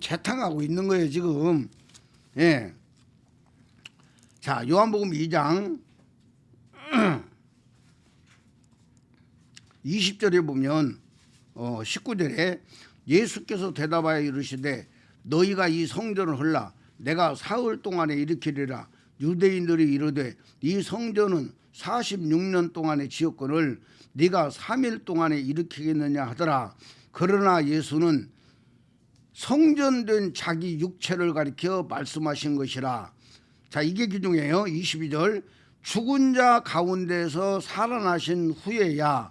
재탕하고 있는 거예요 지금. 예. 자, 요한복음 2장 20절에 보면 19절에 예수께서 대답하여 이르시되 너희가 이 성전을 헐라 내가 사흘 동안에 일으키리라. 유대인들이 이르되 이 성전은 46년 동안에 지었거늘 네가 3일 동안에 일으키겠느냐 하더라. 그러나 예수는 성전된 자기 육체를 가리켜 말씀하신 것이라. 자, 이게 기둥이에요. 22절 죽은 자 가운데서 살아나신 후에야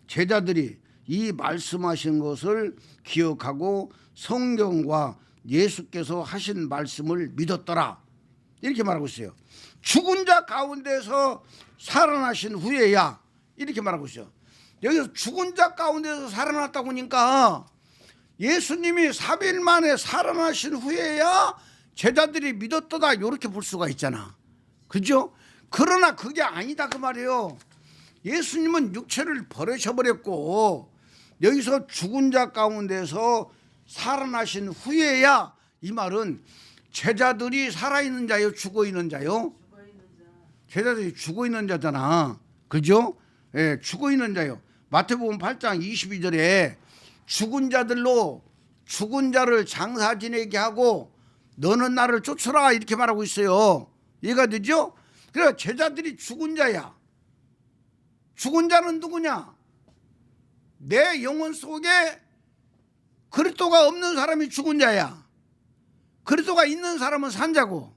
제자들이 이 말씀하신 것을 기억하고 성경과 예수께서 하신 말씀을 믿었더라. 이렇게 말하고 있어요. 죽은 자 가운데서 살아나신 후에야 이렇게 말하고 있어요. 여기서 죽은 자 가운데서 살아났다고 하니까 예수님이 3일 만에 살아나신 후에야 제자들이 믿었다 이렇게 볼 수가 있잖아. 그죠? 그러나 그게 아니다 그 말이에요. 예수님은 육체를 버리셔버렸고 여기서 죽은 자 가운데서 살아나신 후에야 이 말은 제자들이 살아있는 자요 죽어있는 자요? 제자들이 죽어 있는 자잖아. 그죠? 예, 죽어 있는 자요. 마태복음 8장 22절에 죽은 자들로 죽은 자를 장사 지내게 하고 너는 나를 쫓아라 이렇게 말하고 있어요. 이해가 되죠? 그래 제자들이 죽은 자야. 죽은 자는 누구냐? 내 영혼 속에 그리스도가 없는 사람이 죽은 자야. 그리스도가 있는 사람은 산 자고.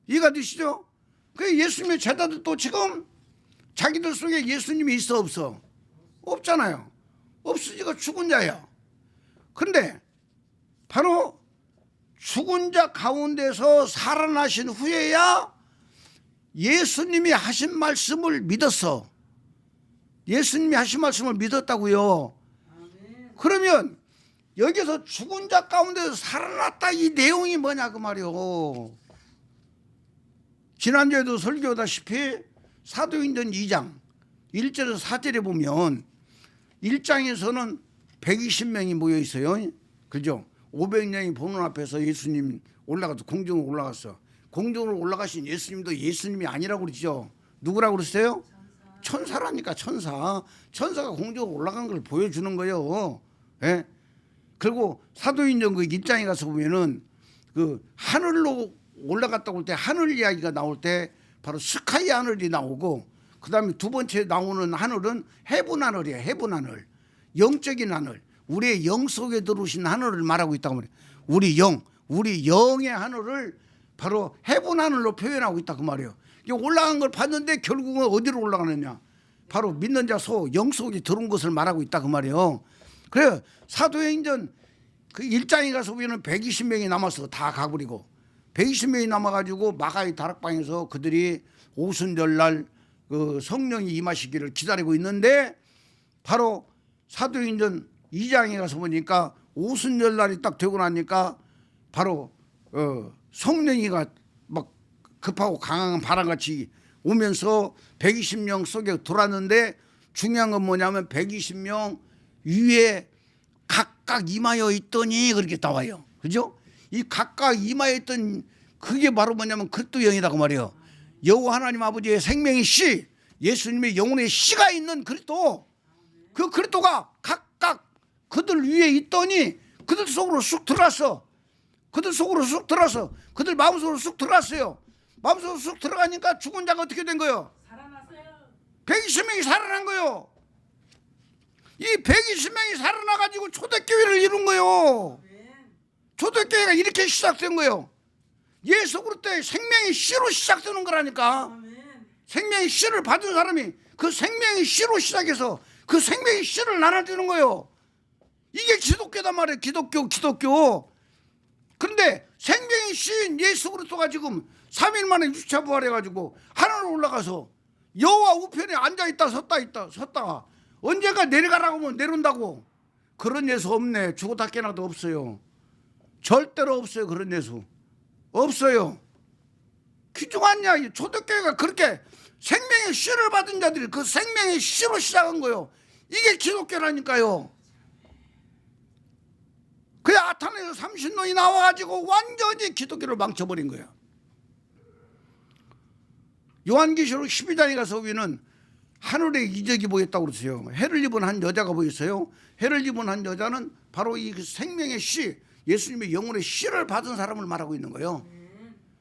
이해가 되시죠? 그 예수님의 제자들도 지금 자기들 속에 예수님이 있어 없어? 없잖아요. 없으니까 죽은 자야. 그런데 바로 죽은 자 가운데서 살아나신 후에야 예수님이 하신 말씀을 믿었어. 예수님이 하신 말씀을 믿었다고요. 그러면 여기서 죽은 자 가운데서 살아났다 이 내용이 뭐냐 그 말이요. 지난주에도 설교다시피 사도행전 2장 1절에서 4절에 보면 1장에서는 120명이 모여 있어요. 그죠? 500명이 보는 앞에서 예수님 올라가서 공중으로 올라갔어. 공중으로 올라가신 예수님도 예수님이 아니라고 그러죠. 누구라고 그랬어요? 천사라니까 천사. 천사가 공중으로 올라간 걸 보여주는 거예요. 예? 그리고 사도행전 그 1장에 가서 보면은 그 하늘로 올라갔다고 할 때 하늘 이야기가 나올 때 바로 스카이 하늘이 나오고 그 다음에 두 번째 나오는 하늘은 해분 하늘이에요. 해분 하늘. 영적인 하늘. 우리의 영 속에 들어오신 하늘을 말하고 있다고 말해요. 우리 영의 하늘을 바로 해분 하늘로 표현하고 있다 그 말이에요. 올라간 걸 봤는데 결국은 어디로 올라가느냐? 바로 믿는 자 영 속에 들어온 것을 말하고 있다 그 말이에요. 그래요. 사도행전 그 1장에 가서 보면 120명이 남았어. 다 가버리고 120명이 남아가지고 마가의 다락방에서 그들이 오순절날 그 성령이 임하시기를 기다리고 있는데 바로 사도행전 2장에 가서 보니까 오순절날이 딱 되고 나니까 바로 성령이가 막 급하고 강한 바람같이 오면서 120명 속에 들어왔는데 중요한 건 뭐냐면 120명 위에 각각 임하여 있더니 그렇게 나와요. 그죠? 이 각각 임하여 있던 그게 바로 뭐냐면 그리스도 영이라고 말이에요. 여호와 하나님 아버지의 생명의 씨, 예수님의 영혼의 씨가 있는 그리스도. 그 그리스도가 각각 그들 위에 있더니 그들 속으로 쑥 들어왔어. 그들 속으로 쑥 들어왔어. 그들 마음속으로 쑥 들어왔어요. 마음속으로 쑥 들어가니까 죽은 자가 어떻게 된 거예요? 살아났어요. 120명이 살아난 거예요. 이 120명이 살아나가지고 초대교회를 이룬 거예요. 초대교회가 이렇게 시작된 거예요. 예수 그리스도의 생명의 씨로 시작되는 거라니까. 생명의 씨를 받은 사람이 그 생명의 씨로 시작해서 그 생명의 씨를 나눠주는 거예요. 이게 기독교단 말이에요. 기독교. 그런데 생명의 씨인 예수 그리스도가 지금 3일 만에 육체 부활해가지고 하늘로 올라가서 여호와 우편에 앉아있다 섰다가 언젠가 내려가라고 하면 내려온다고. 그런 예수 없네. 죽었다 깨나도 없어요. 절대로 없어요. 그런 예수 없어요. 귀중한 이야기. 초대교회가 그렇게 생명의 씨를 받은 자들이 그 생명의 씨로 시작한 거예요. 이게 기독교라니까요. 그 아탄에서 30놈이 나와가지고 완전히 기독교를 망쳐버린 거예요. 요한계시록 12장에 가서 보면 하늘에 이적이 보였다고 그러세요. 해를 입은 한 여자가 보였어요. 해를 입은 한 여자는 바로 이 생명의 씨, 예수님의 영혼의 씨를 받은 사람을 말하고 있는 거예요.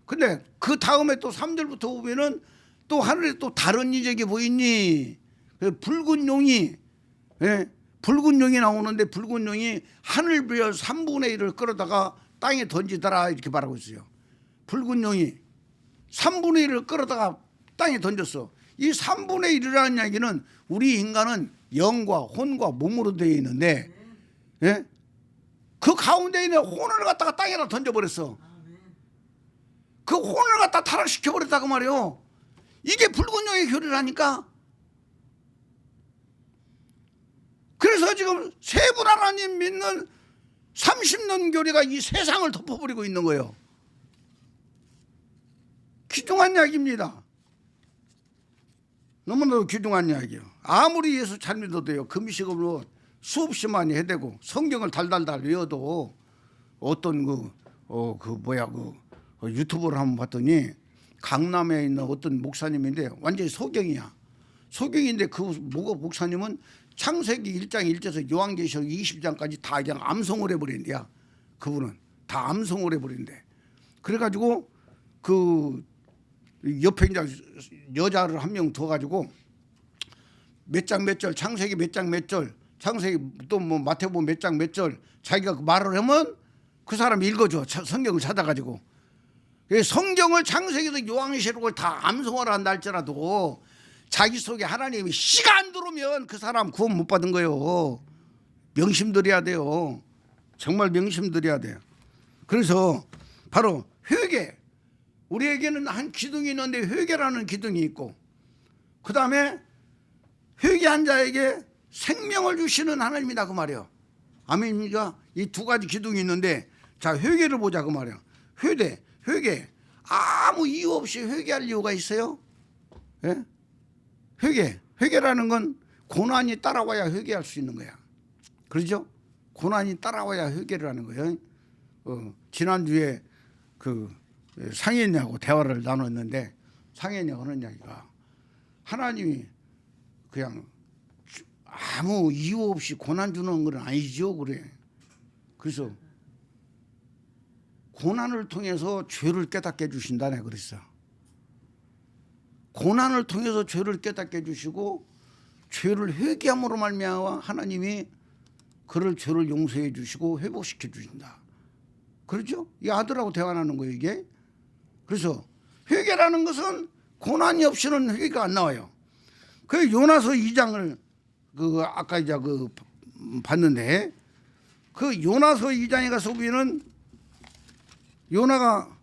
근데 그 다음에 또 3절부터 보면은 또 하늘에 또 다른 이적이 보이니 붉은 용이, 붉은 용이 나오는데 붉은 용이 하늘별 3분의 1을 끌어다가 땅에 던지더라 이렇게 말하고 있어요. 붉은 용이 3분의 1을 끌어다가 땅에 던졌어. 이 3분의 1이라는 이야기는 우리 인간은 영과 혼과 몸으로 되어 있는데 그 가운데 있는 혼을 갖다가 땅에다 던져버렸어. 그 혼을 갖다 타락시켜버렸다고 말이에요. 이게 붉은 용의 교리라니까. 그래서 지금 세분 하나님 믿는 30년 교리가 이 세상을 덮어버리고 있는 거예요. 귀중한 이야기입니다. 너무나도 귀중한 이야기예요. 아무리 예수 잘 믿어도요, 금식으로 수없이 많이 해대고 성경을 달달달 외워도 어떤 유튜브를 한번 봤더니 강남에 있는 어떤 목사님인데 완전히 소경이야. 소경인데 그 목사님은 창세기 1장 1절에서 요한계시록 20장까지 다 그냥 암송을 해버린대야. 그분은 다 암송을 해버린대. 그래가지고 그 옆에 이제 여자를 한 명 둬가지고 몇 장 몇 절, 창세기 몇 장 몇 절, 창세기 또 뭐 마태복음 몇 장 몇 절 자기가 그 말을 하면 그 사람이 읽어줘. 성경을 찾아가지고. 성경을 창세기에서 요한계시록을 다 암송을 한다 할지라도 자기 속에 하나님이 씨가 안 들어오면 그 사람 구원 못 받은 거예요. 명심들여야 돼요. 정말 명심들여야 돼요. 그래서 바로 회개. 우리에게는 한 기둥이 있는데 회개라는 기둥이 있고, 그 다음에 회개한 자에게 생명을 주시는 하나님이다 그 말이에요. 아멘입니까? 이 두 가지 기둥이 있는데, 자, 회개를 보자 그 말이에요. 회개. 아무 이유 없이 회개할 이유가 있어요? 예? 회개라는 건 고난이 따라와야 회개할 수 있는 거야. 그렇죠? 고난이 따라와야 회개를 하는 거예요. 지난주에 그 상현이하고 대화를 나눴는데 상현이 하는 이야기가 하나님이 그냥 아무 이유 없이 고난 주는 건 아니죠. 그래. 그래서 고난을 통해서 죄를 깨닫게 해주신다네 그랬어. 고난을 통해서 죄를 깨닫게 해주시고 죄를 회개함으로 말미암아 하나님이 그를 죄를 용서해 주시고 회복시켜 주신다. 그렇죠? 이 아들하고 대화하는 거예요 이게. 그래서 회개라는 것은 고난이 없이는 회개가 안 나와요. 그 요나서 2장을 그 아까 이제 그 봤는데 그 요나서 2장에 가서 보면은 요나가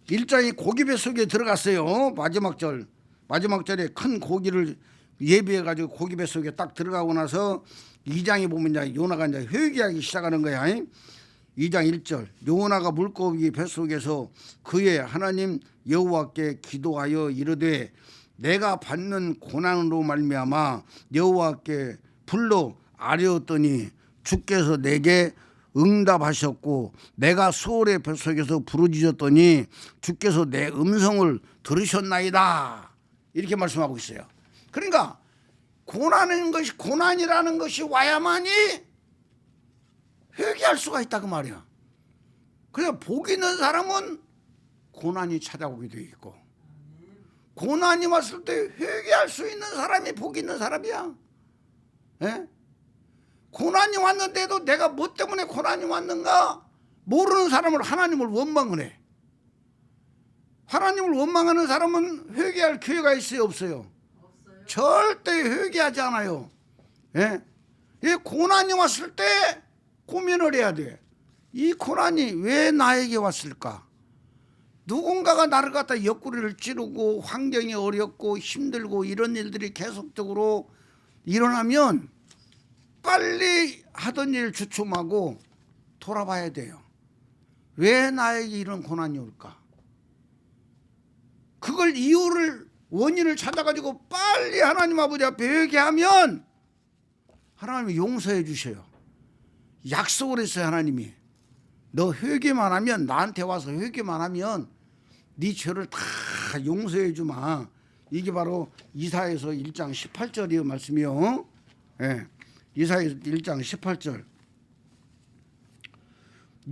1장이 고기 뱃속에 들어갔어요. 마지막 절에 큰 고기를 예비해 가지고 고기 뱃속에 딱 들어가고 나서 2장에 보면 이제 요나가 이제 회개하기 시작하는 거야. 2장 1절 요나가 물고기 뱃속에서 그의 하나님 여호와께 기도하여 이르되 내가 받는 고난으로 말미암아 여호와께 불러 아뢰었더니 주께서 내게 응답하셨고 내가 수월의 뱃속에서 부르짖었더니 주께서 내 음성을 들으셨나이다. 이렇게 말씀하고 있어요. 그러니까 고난이라는 것이 와야만이 회개할 수가 있다 그 말이야. 그래서 복 있는 사람은 고난이 찾아오게 돼 있고 고난이 왔을 때 회개할 수 있는 사람이 복 있는 사람이야. 예? 고난이 왔는데도 내가 뭐 때문에 고난이 왔는가 모르는 사람을 하나님을 원망을 해. 하나님을 원망하는 사람은 회개할 기회가 있어요 없어요? 절대 회개하지 않아요. 예? 이 고난이 왔을 때 고민을 해야 돼. 이 고난이 왜 나에게 왔을까? 누군가가 나를 갖다 옆구리를 찌르고 환경이 어렵고 힘들고 이런 일들이 계속적으로 일어나면 빨리 하던 일 주춤하고 돌아봐야 돼요. 왜 나에게 이런 고난이 올까? 그걸 원인을 찾아가지고 빨리 하나님 아버지 앞에 회개하면 하나님이 용서해 주셔요. 약속을 했어요. 하나님이 너 회개만 하면 나한테 와서 회개만 하면 네 죄를 다 용서해 주마. 이게 바로 이사야서 1장 18절의 말씀이요. 예. 이사야서 1장 18절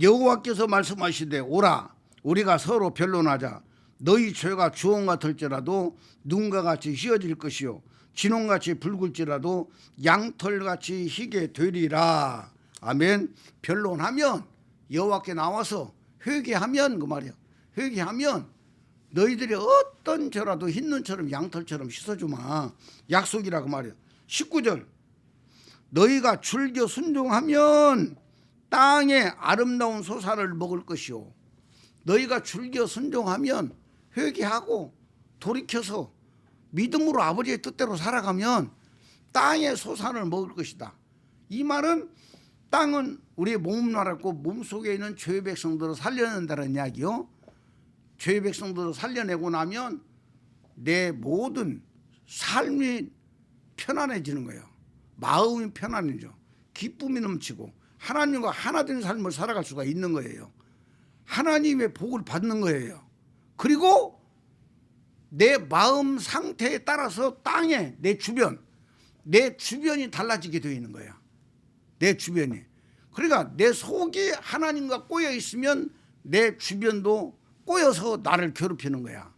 여호와께서 말씀하시되 오라 우리가 서로 변론하자. 너희 죄가 주홍 같을지라도 눈과 같이 희어질 것이요 진홍같이 붉을지라도 양털같이 희게 되리라. 아멘. 변론하면 여호와께 나와서 회개하면 그 말이야. 회개하면 너희들이 어떤 죄라도 흰 눈처럼 양털처럼 씻어주마. 약속이라 그 말이야. 19절 너희가 즐겨 순종하면 땅의 아름다운 소산을 먹을 것이요. 너희가 즐겨 순종하면 회개하고 돌이켜서 믿음으로 아버지의 뜻대로 살아가면 땅의 소산을 먹을 것이다. 이 말은 땅은 우리의 몸나라고 몸속에 있는 죄의 백성들을 살려낸다는 이야기요. 죄의 백성들을 살려내고 나면 내 모든 삶이 편안해지는 거예요. 마음이 편안해져. 기쁨이 넘치고 하나님과 하나 된 삶을 살아갈 수가 있는 거예요. 하나님의 복을 받는 거예요. 그리고 내 마음 상태에 따라서 땅에 내 주변이 달라지게 되어 있는 거야. 내 주변이. 그러니까 내 속이 하나님과 꼬여 있으면 내 주변도 꼬여서 나를 괴롭히는 거야.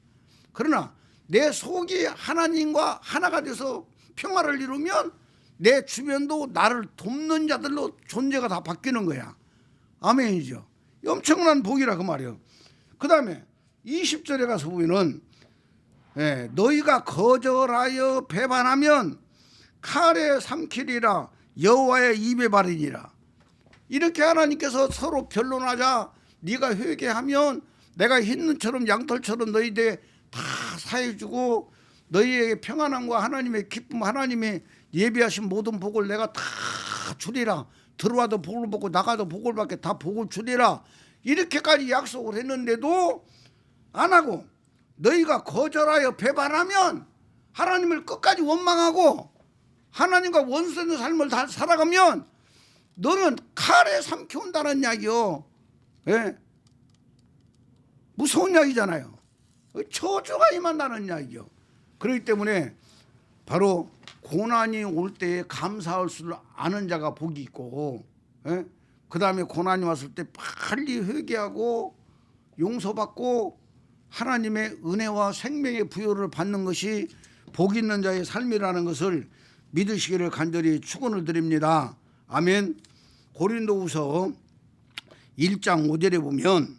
그러나 내 속이 하나님과 하나가 돼서 평화를 이루면 내 주변도 나를 돕는 자들로 존재가 다 바뀌는 거야. 아멘이죠. 엄청난 복이라 그 말이에요. 그 다음에 20절에 가서 보면은 너희가 거절하여 배반하면 칼에 삼키리라 여호와의 입에 바르니라. 이렇게 하나님께서 서로 변론하자 네가 회개하면 내가 흰눈처럼 양털처럼 너희들 다 사해주고 너희에게 평안함과 하나님의 기쁨, 하나님의 예비하신 모든 복을 내가 다 주리라. 들어와도 복을 받고 나가도 복을 받게 다 복을 주리라. 이렇게까지 약속을 했는데도 안 하고 너희가 거절하여 배반하면 하나님을 끝까지 원망하고 하나님과 원수되는 삶을 다 살아가면 너는 칼에 삼켜온다는 이야기요. 예? 무서운 이야기잖아요. 저주가 임한다는 이야기요. 그렇기 때문에 바로 고난이 올 때에 감사할 줄 아는 자가 복이 있고, 예? 그 다음에 고난이 왔을 때 빨리 회개하고 용서받고 하나님의 은혜와 생명의 부여를 받는 것이 복 있는 자의 삶이라는 것을 믿으시기를 간절히 축원을 드립니다. 아멘. 고린도후서 1장 5절에 보면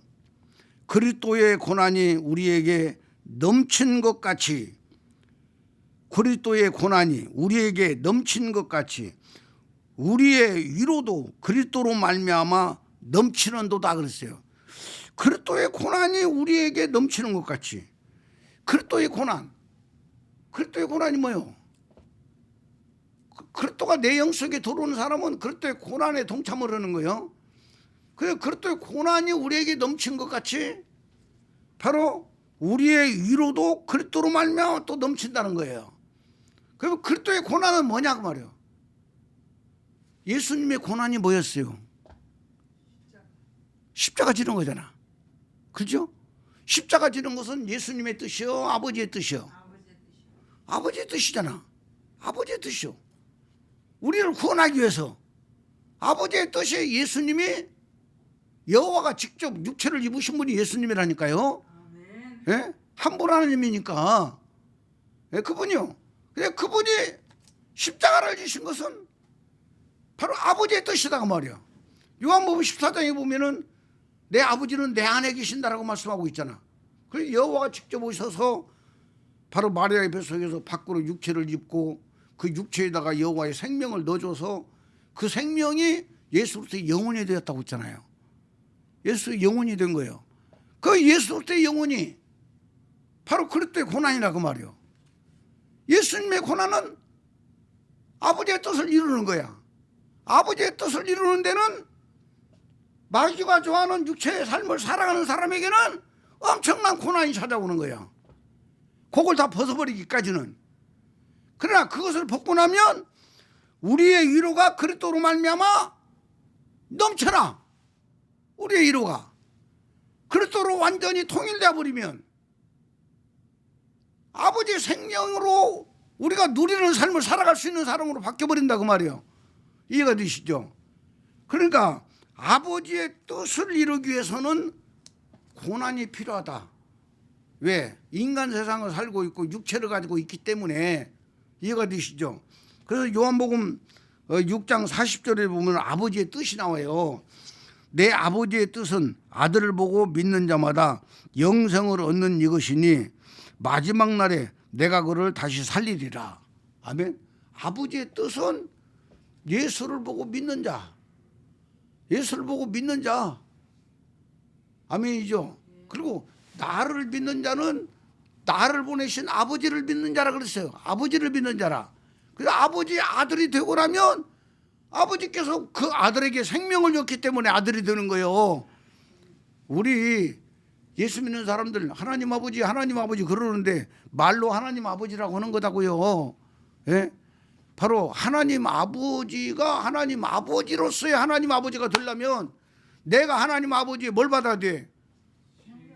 그리스도의 고난이 우리에게 넘친 것 같이, 그리스도의 고난이 우리에게 넘친 것 같이 우리의 위로도 그리스도로 말미암아 넘치는도다 그랬어요. 그리스도의 고난이 우리에게 넘치는 것 같이. 그리스도의 고난이 뭐예요? 그리스도가 내 영 속에 들어오는 사람은 그리스도의 고난에 동참을 하는 거예요. 그래서 그리스도의 고난이 우리에게 넘친 것 같이 바로 우리의 위로도 그리스도로 말미암아 또 넘친다는 거예요. 그럼 그리스도의 고난은 뭐냐고 말이에요. 예수님의 고난이 뭐였어요? 십자가 지는 거잖아. 그렇죠? 십자가 지는 것은 예수님의 뜻이요, 아버지의 뜻이요? 아버지의 뜻이잖아. 아버지의 뜻이요. 우리를 구원하기 위해서 아버지의 뜻이 예수님이 여호와가 직접 육체를 입으신 분이 예수님이라니까요. 예? 한 분 하나님이니까. 예, 그분이요. 근데 그분이 십자가를 지신 것은 바로 아버지의 뜻이다 그 말이야. 요한복음 14장에 보면은 내 아버지는 내 안에 계신다라고 말씀하고 있잖아. 그래서 여호와가 직접 오셔서 바로 마리아의 뱃속에서 밖으로 육체를 입고 그 육체에다가 여호와의 생명을 넣어줘서 그 생명이 예수로서의 영혼이 되었다고 했잖아요. 예수의 영혼이 된 거예요. 그 예수로서의 영혼이 바로 그리스도의 고난이라 그 말이에요. 예수님의 고난은 아버지의 뜻을 이루는 거야. 아버지의 뜻을 이루는 데는 마귀가 좋아하는 육체의 삶을 살아가는 사람에게는 엄청난 고난이 찾아오는 거야. 그걸 다 벗어버리기까지는. 그러나 그것을 벗고 나면 우리의 위로가 그리스도로 말미암아 넘쳐나. 우리의 위로가 그리스도로 완전히 통일되어 버리면 아버지의 생명으로 우리가 누리는 삶을 살아갈 수 있는 사람으로 바뀌어버린다 그 말이에요. 이해가 되시죠? 그러니까 아버지의 뜻을 이루기 위해서는 고난이 필요하다. 왜? 인간 세상을 살고 있고 육체를 가지고 있기 때문에. 이해가 되시죠? 그래서 요한복음 6장 40절에 보면 아버지의 뜻이 나와요. 내 아버지의 뜻은 아들을 보고 믿는 자마다 영생을 얻는 이것이니 마지막 날에 내가 그를 다시 살리리라. 아멘. 아버지의 뜻은 예수를 보고 믿는 자. 예수를 보고 믿는 자. 아멘이죠. 그리고 나를 믿는 자는 나를 보내신 아버지를 믿는 자라 그랬어요. 아버지를 믿는 자라. 그래서 아버지의 아들이 되고 나면 아버지께서 그 아들에게 생명을 줬기 때문에 아들이 되는 거예요. 우리 예수 믿는 사람들 하나님 아버지 그러는데 말로 하나님 아버지라고 하는 거다고요. 예? 바로 하나님 아버지가 하나님 아버지로서의 하나님 아버지가 되려면 내가 하나님 아버지에 뭘 받아야 돼?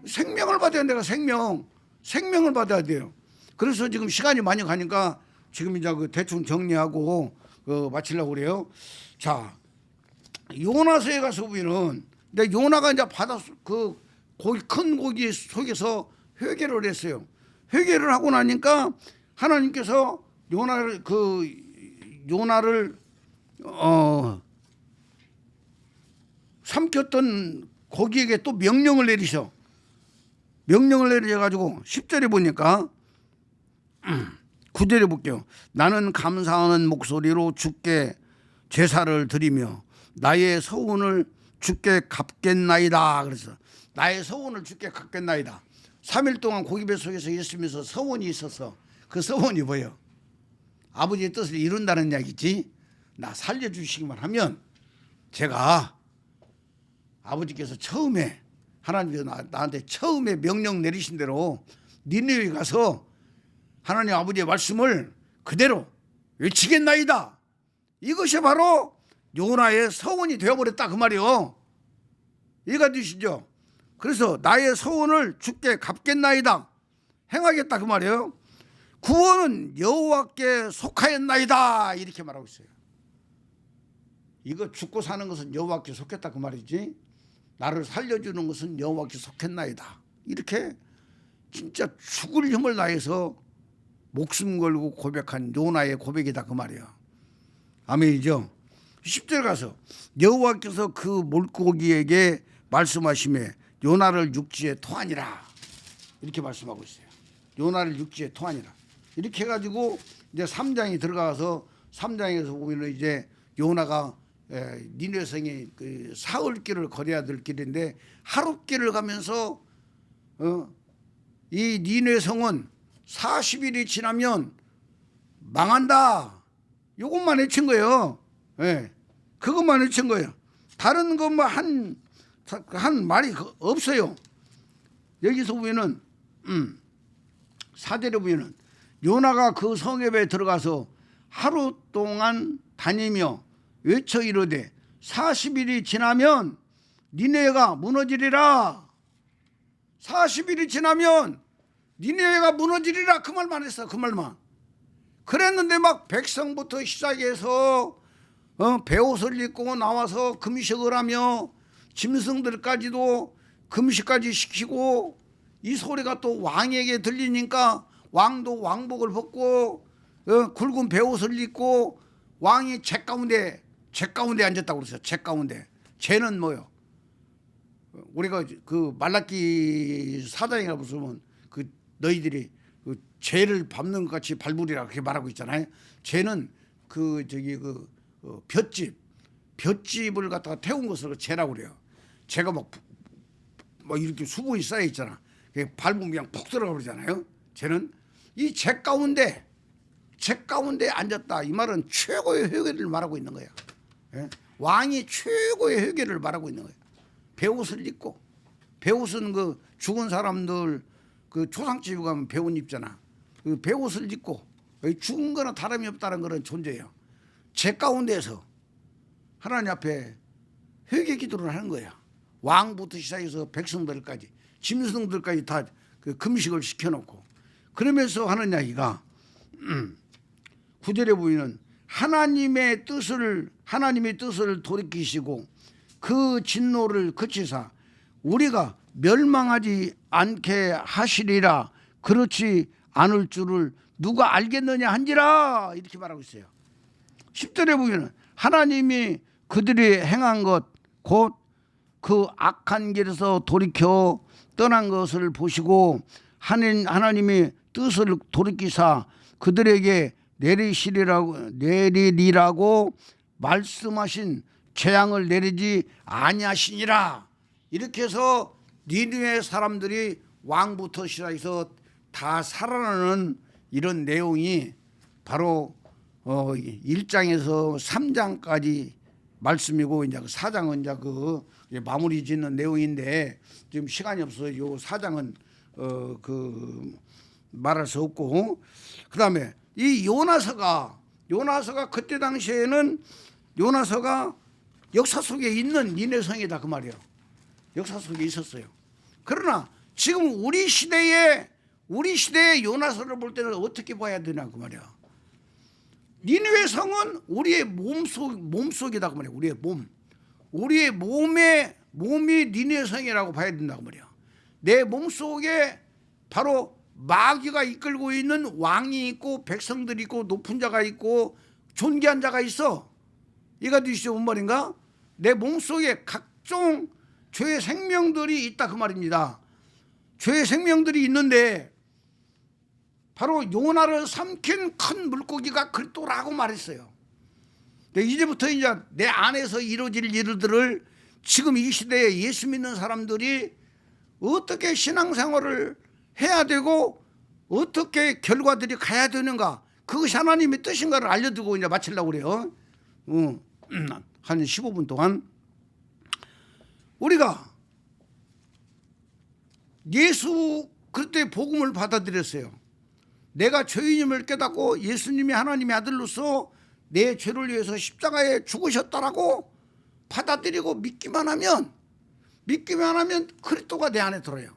생명을 받아야 내가 생명을 받아야 돼요. 그래서 지금 시간이 많이 가니까 지금 이제 그 대충 정리하고 마치려고 그래요. 자, 요나서에 가서 보면은 근데 요나가 이제 바다 그 고기 큰 고기 속에서 회개를 했어요. 회개를 하고 나니까 하나님께서 요나를 삼켰던 고기에게 또 명령을 내리셔 가지고 10절에 보니까 9절에 볼게요. 나는 감사하는 목소리로 주께 제사를 드리며 나의 서운을 주께 갚겠나이다. 그래서 나의 서운을 주께 갚겠나이다. 3일 동안 고기 뱃속에서 있으면서 서원이 있어서 그 서원이 뭐예요? 아버지의 뜻을 이룬다는 이야기지. 나 살려주시기만 하면 제가 아버지께서 처음에 하나님께서 나한테 처음에 명령 내리신 대로 니느웨에 가서 하나님 아버지의 말씀을 그대로 외치겠나이다. 이것이 바로 요나의 서원이 되어버렸다 그 말이요. 이해가 되시죠? 그래서 나의 서원을 주께 갚겠나이다. 행하겠다 그 말이에요. 구원은 여호와께 속하였나이다 이렇게 말하고 있어요. 이거 죽고 사는 것은 여호와께 속했다 그 말이지. 나를 살려주는 것은 여호와께 속했나이다. 이렇게 진짜 죽을 힘을 다해서 목숨 걸고 고백한 요나의 고백이다 그 말이에요. 아멘이죠. 10절 가서 여호와께서 그 물고기에게 말씀하시매 요나를 육지에 토하니라 이렇게 말씀하고 있어요. 요나를 육지에 토하니라 이렇게 해가지고 이제 3장이 들어가서 3장에서 보면 이제 요나가 니느웨 성의 그 사흘길을 걸어야 될 길인데 하룻길을 가면서 이 니느웨 성은 40일이 지나면 망한다. 이것만 외친 거예요. 예, 그것만 외친 거예요. 다른 것만 한 말이 없어요. 여기서 보면은 4절에 보면은 요나가 그 성읍에 들어가서 하루 동안 다니며 외쳐 이르되 40일이 지나면 니느웨가 무너지리라. 40일이 지나면 니느웨가 무너지리라 그 말만 했어. 그 말만. 그랬는데 막 백성부터 시작해서 베옷을 입고 나와서 금식을 하며 짐승들까지도 금식까지 시키고 이 소리가 또 왕에게 들리니까 왕도 왕복을 벗고 굵은 베옷을 입고 왕이 제 가운데 앉았다고 그랬어요. 제 가운데. 쟤는 뭐요? 우리가 그 말라기 4장에 보면 그 너희들이 그 죄를 밟는 것 같이 밟으리라 그렇게 말하고 있잖아요. 쟤는 그 볏짚을 갖다가 태운 것을 죄라고 그래요. 죄가 막 이렇게 수분이 쌓여 있잖아. 밟으면 그냥 푹 들어가 버리잖아요. 쟤는 이 죄 가운데 앉았다. 이 말은 최고의 회개를 말하고 있는 거야. 예? 왕이 최고의 회개를 말하고 있는 거야. 베옷을 입고, 베옷은 그 죽은 사람들 그 초상집에 가면 베옷 입잖아. 그 베옷을 입고 죽은 거나 다름이 없다는 그런 존재예요. 죄 가운데서 하나님 앞에 회개 기도를 하는 거야. 왕부터 시작해서 백성들까지 짐승들까지 다 그 금식을 시켜놓고 그러면서 하는 이야기가 9절에 보이는 하나님의 뜻을 돌이키시고 그 진노를 그치사 우리가 멸망하지 않게 하시리라. 그렇지 않을 줄을 누가 알겠느냐 한지라 이렇게 말하고 있어요. 10절에 보면 하나님이 그들이 행한 것 곧 그 악한 길에서 돌이켜 떠난 것을 보시고 하나님이 뜻을 돌이키사 그들에게 내리리라고 말씀하신 재앙을 내리지 아니하시니라. 이렇게 해서 니느웨 사람들이 왕부터 시작해서 다 살아나는 이런 내용이 바로 1장에서 3장까지 말씀이고 이제 4장은 이제 그 마무리 짓는 내용인데 지금 시간이 없어서 요 4장은 말할 수 없고 그다음에 이 요나서가 그때 당시에는 요나서가 역사 속에 있는 니느웨 성이다 그 말이에요. 역사 속에 있었어요. 그러나 지금 우리 시대의 요나서를 볼 때는 어떻게 봐야 되나 그 말이야. 니느웨 성은 우리의 몸속이다 그 말이야. 우리의 몸이 니느웨 성이라고 봐야 된다고 말이야. 내 몸속에 바로 마귀가 이끌고 있는 왕이 있고 백성들이 있고 높은 자가 있고 존귀한 자가 있어. 이가 되시죠 뭔 말인가? 내 몸속에 각종 죄의 생명들이 있다 그 말입니다. 죄의 생명들이 있는데 바로 요나를 삼킨 큰 물고기가 그리스도라고 말했어요. 이제부터 이제 내 안에서 이루어질 일들을 지금 이 시대에 예수 믿는 사람들이 어떻게 신앙생활을 해야 되고 어떻게 결과들이 가야 되는가, 그것이 하나님의 뜻인가를 알려두고 이제 마치려고 그래요. 한 15분 동안 우리가 예수 그리스도의 복음을 받아들였어요. 내가 죄인임을 깨닫고 예수님이 하나님의 아들로서 내 죄를 위해서 십자가에 죽으셨다라고 받아들이고 믿기만 하면 그리스도가 내 안에 들어요.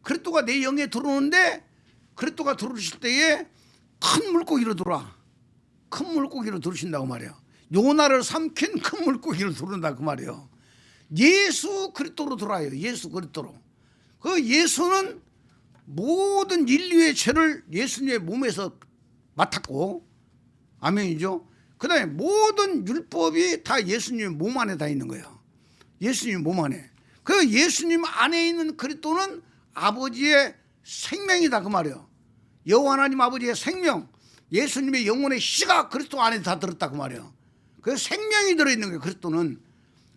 그리스도가 내 영에 들어오는데 그리스도가 들어오실 때에 큰 물고기로 들어와. 큰 물고기로 들어오신다고 말이에요. 요나를 삼킨 큰 물고기로 들어온다 그 말이에요. 예수 그리스도로 들어와요. 예수 그리스도로. 그 예수는 모든 인류의 죄를 예수님의 몸에서 맡았고, 아멘이죠. 그 다음에 모든 율법이 다 예수님의 몸 안에 다 있는 거예요. 예수님 몸 안에. 그 예수님 안에 있는 그리스도는 아버지의 생명이다 그 말이에요. 여호와 하나님 아버지의 생명, 예수님의 영혼의 씨가 그리스도 안에 다 들었다 그 말이에요. 그 생명이 들어있는 거예요 그리스도는.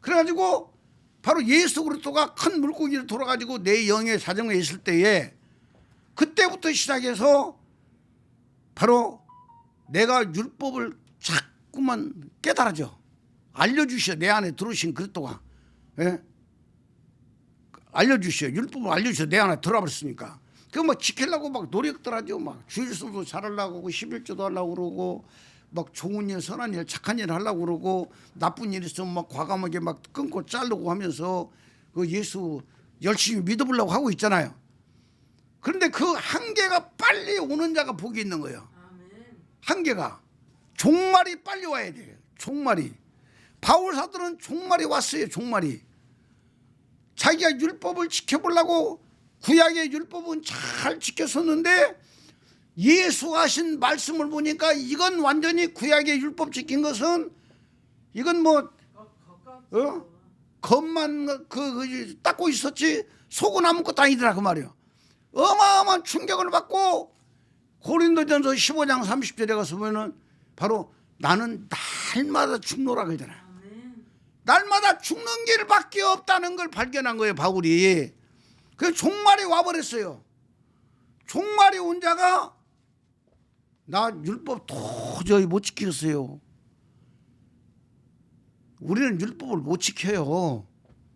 그래가지고 바로 예수 그리스도가 큰 물고기로 돌아가지고 내 영의 사정에 있을 때에 그때부터 시작해서 바로 내가 율법을 자꾸만 깨달아져. 알려주셔. 내 안에 들어오신 그리스도가. 예? 알려주셔. 율법을 알려주셔. 내 안에 들어버렸으니까. 그 막 지키려고 막 노력들 하죠. 막 주일수도 잘하려고 하고 11조도 하려고 그러고 막 좋은 일, 선한 일, 착한 일 하려고 그러고 나쁜 일 있으면 막 과감하게 막 끊고 자르고 하면서 그 예수 열심히 믿어보려고 하고 있잖아요. 그런데 그 한계가 빨리 오는 자가 복이 있는 거예요. 한계가. 종말이 빨리 와야 돼요. 종말이. 바울 사도는 종말이 왔어요. 종말이. 자기가 율법을 지켜보려고 구약의 율법은 잘 지켰었는데 예수 하신 말씀을 보니까 이건 완전히 구약의 율법 지킨 것은 이건 뭐 겉만 닦고 있었지 속은 아무것도 아니더라 그 말이에요. 어마어마한 충격을 받고 고린도전서 15장 30절에 가서 보면은 바로 나는 날마다 죽노라 그러잖아요. 날마다 죽는 길밖에 없다는 걸 발견한 거예요 바울이. 그 종말이 와버렸어요. 종말이 온 자가 나 율법 도저히 못 지켰어요. 우리는 율법을 못 지켜요.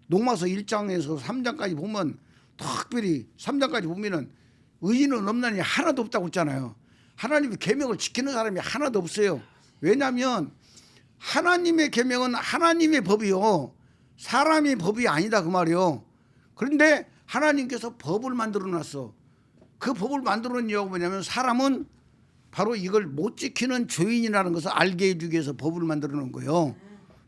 로마서 1장에서 3장까지 보면 특별히 3장까지 보면은 의인은 없나니 하나도 없다고 했잖아요. 하나님의 계명을 지키는 사람이 하나도 없어요. 왜냐하면 하나님의 계명은 하나님의 법이요 사람의 법이 아니다 그 말이요. 그런데 하나님께서 법을 만들어 놨어. 그 법을 만들어 놓은 이유가 뭐냐면 사람은 바로 이걸 못 지키는 죄인이라는 것을 알게 해주기 위해서 법을 만들어 놓은 거예요.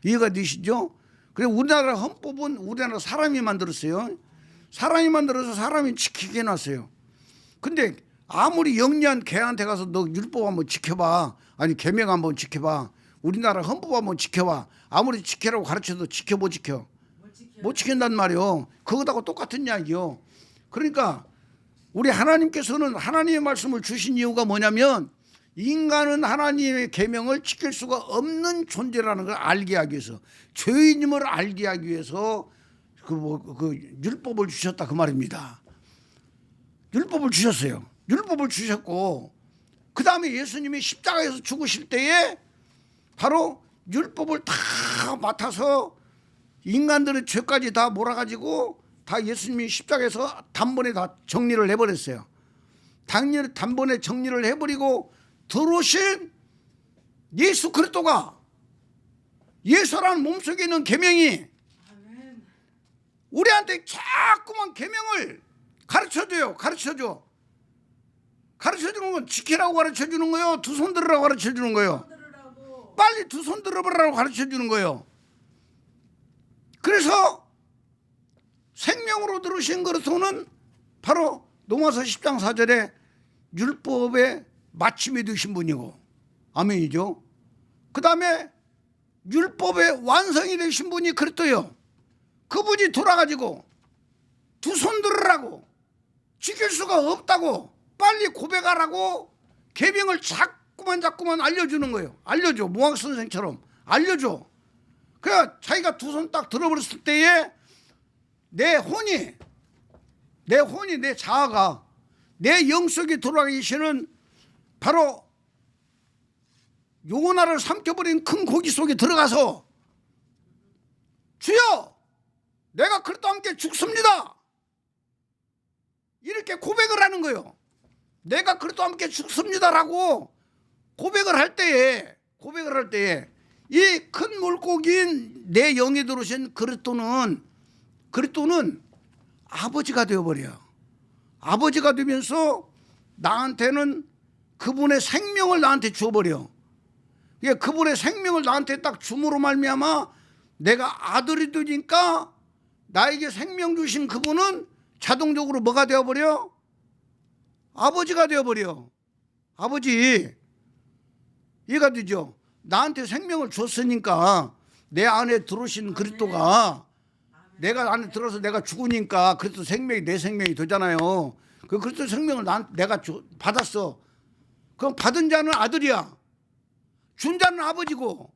이해가 되시죠? 그래서 우리나라 헌법은 우리나라 사람이 만들었어요. 사람이 만들어서 사람이 지키게 해놨어요. 근데 아무리 영리한 개한테 가서 너 율법 한번 지켜봐. 아니 계명 한번 지켜봐. 우리나라 헌법 한번 지켜봐. 아무리 지키라고 가르쳐도 지켜 못 지켜. 못 지킨단 말이요. 그거하고 똑같은 이야기요. 그러니까 우리 하나님께서는 하나님의 말씀을 주신 이유가 뭐냐면 인간은 하나님의 계명을 지킬 수가 없는 존재라는 걸 알게 하기 위해서 죄인임을 알게 하기 위해서 그 율법을 주셨다 그 말입니다. 율법을 주셨어요. 율법을 주셨고 그 다음에 예수님이 십자가에서 죽으실 때에 바로 율법을 다 맡아서 인간들의 죄까지 다 몰아가지고 다 예수님이 십자가에서 단번에 다 정리를 해버렸어요. 단번에 정리를 해버리고 들어오신 예수 그리스도가 예수라는 몸속에 있는 계명이 우리한테 자꾸만 계명을 가르쳐줘요. 가르쳐줘. 가르쳐주는 건 지키라고 가르쳐주는 거예요? 두 손 들으라고 가르쳐주는 거예요? 빨리 두 손 들어보라고 가르쳐주는 거예요. 그래서 생명으로 들으신 그리스도는 바로 로마서 10장 4절에 율법의 마침이 되신 분이고, 아멘이죠. 그 다음에 율법의 완성이 되신 분이 그리스도예요. 그분이 돌아가지고 두 손 들으라고, 지킬 수가 없다고 빨리 고백하라고 계명을 자꾸만 알려주는 거예요. 알려줘. 모학 선생처럼 알려줘. 그래 자기가 두 손 딱 들어버렸을 때에 내 혼이 내 자아가 내 영속에 돌아가 계시는 바로 요나를 삼켜버린 큰 고기 속에 들어가서 주여 내가 그리스도와 함께 죽습니다 이렇게 고백을 하는 거예요. 내가 그리스도와 함께 죽습니다라고 고백을 할 때에 이 큰 물고기인 내 영에 들어오신 그리스도는 아버지가 되어버려요. 아버지가 되면서 나한테는 그분의 생명을 나한테 주어버려. 그분의 생명을 나한테 딱 줌으로 말미암아 내가 아들이 되니까 나에게 생명 주신 그분은 자동적으로 뭐가 되어버려? 아버지가 되어버려. 아버지. 이해가 되죠? 나한테 생명을 줬으니까 내 안에 들어오신 그리스도가 내가 안에 들어서 내가 죽으니까 그리스도 생명이 내 생명이 되잖아요. 그 그리스도 생명을 내가 받았어. 그럼 받은 자는 아들이야. 준 자는 아버지고.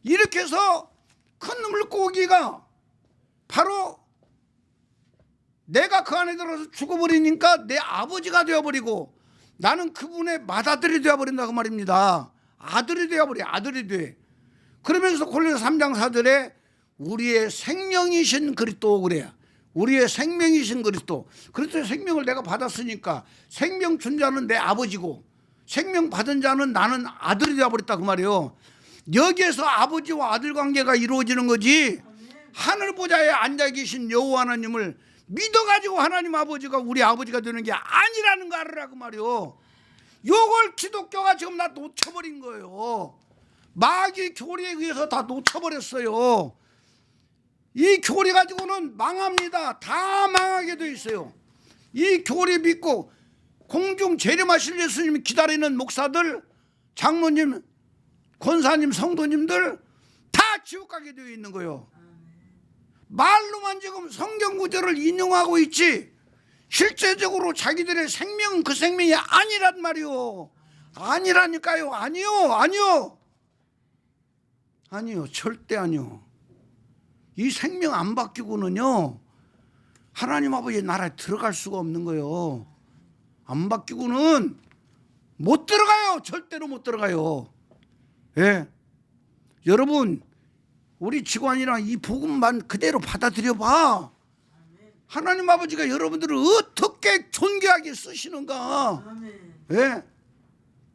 이렇게 해서 큰 물고기가 바로 내가 그 안에 들어서 죽어버리니까 내 아버지가 되어버리고 나는 그분의 맏아들이 되어버린다고 말입니다. 아들이 되어버려. 아들이 돼. 그러면서 골로새 3장 4절에 우리의 생명이신 그리스도 그래요. 우리의 생명이신 그리스도. 그리스도의 생명을 내가 받았으니까 생명 준 자는 내 아버지고 생명 받은 자는 나는 아들이 되어버렸다 그 말이에요. 여기에서 아버지와 아들 관계가 이루어지는 거지. 하늘 보좌에 앉아 계신 여호와 하나님을 믿어가지고 하나님 아버지가 우리 아버지가 되는 게 아니라는 거 알으라 그 말이에요. 요걸 기독교가 지금 다 놓쳐버린 거예요. 마귀 교리에 의해서 다 놓쳐버렸어요. 이 교리 가지고는 망합니다. 다 망하게 돼 있어요. 이 교리 믿고 공중 재림하실 예수님 기다리는 목사들, 장로님, 권사님, 성도님들 다 지옥 가게 되어 있는 거예요. 말로만 지금 성경 구절을 인용하고 있지 실제적으로 자기들의 생명은 그 생명이 아니란 말이요. 아니라니까요. 아니요. 절대 아니요. 이 생명 안 바뀌고는요 하나님 아버지의 나라에 들어갈 수가 없는 거예요. 안 바뀌고는 못 들어가요. 절대로 못 들어가요. 예. 여러분 우리 직관이랑 이 복음만 그대로 받아들여 봐. 하나님 아버지가 여러분들을 어떻게 존귀하게 쓰시는가. 예.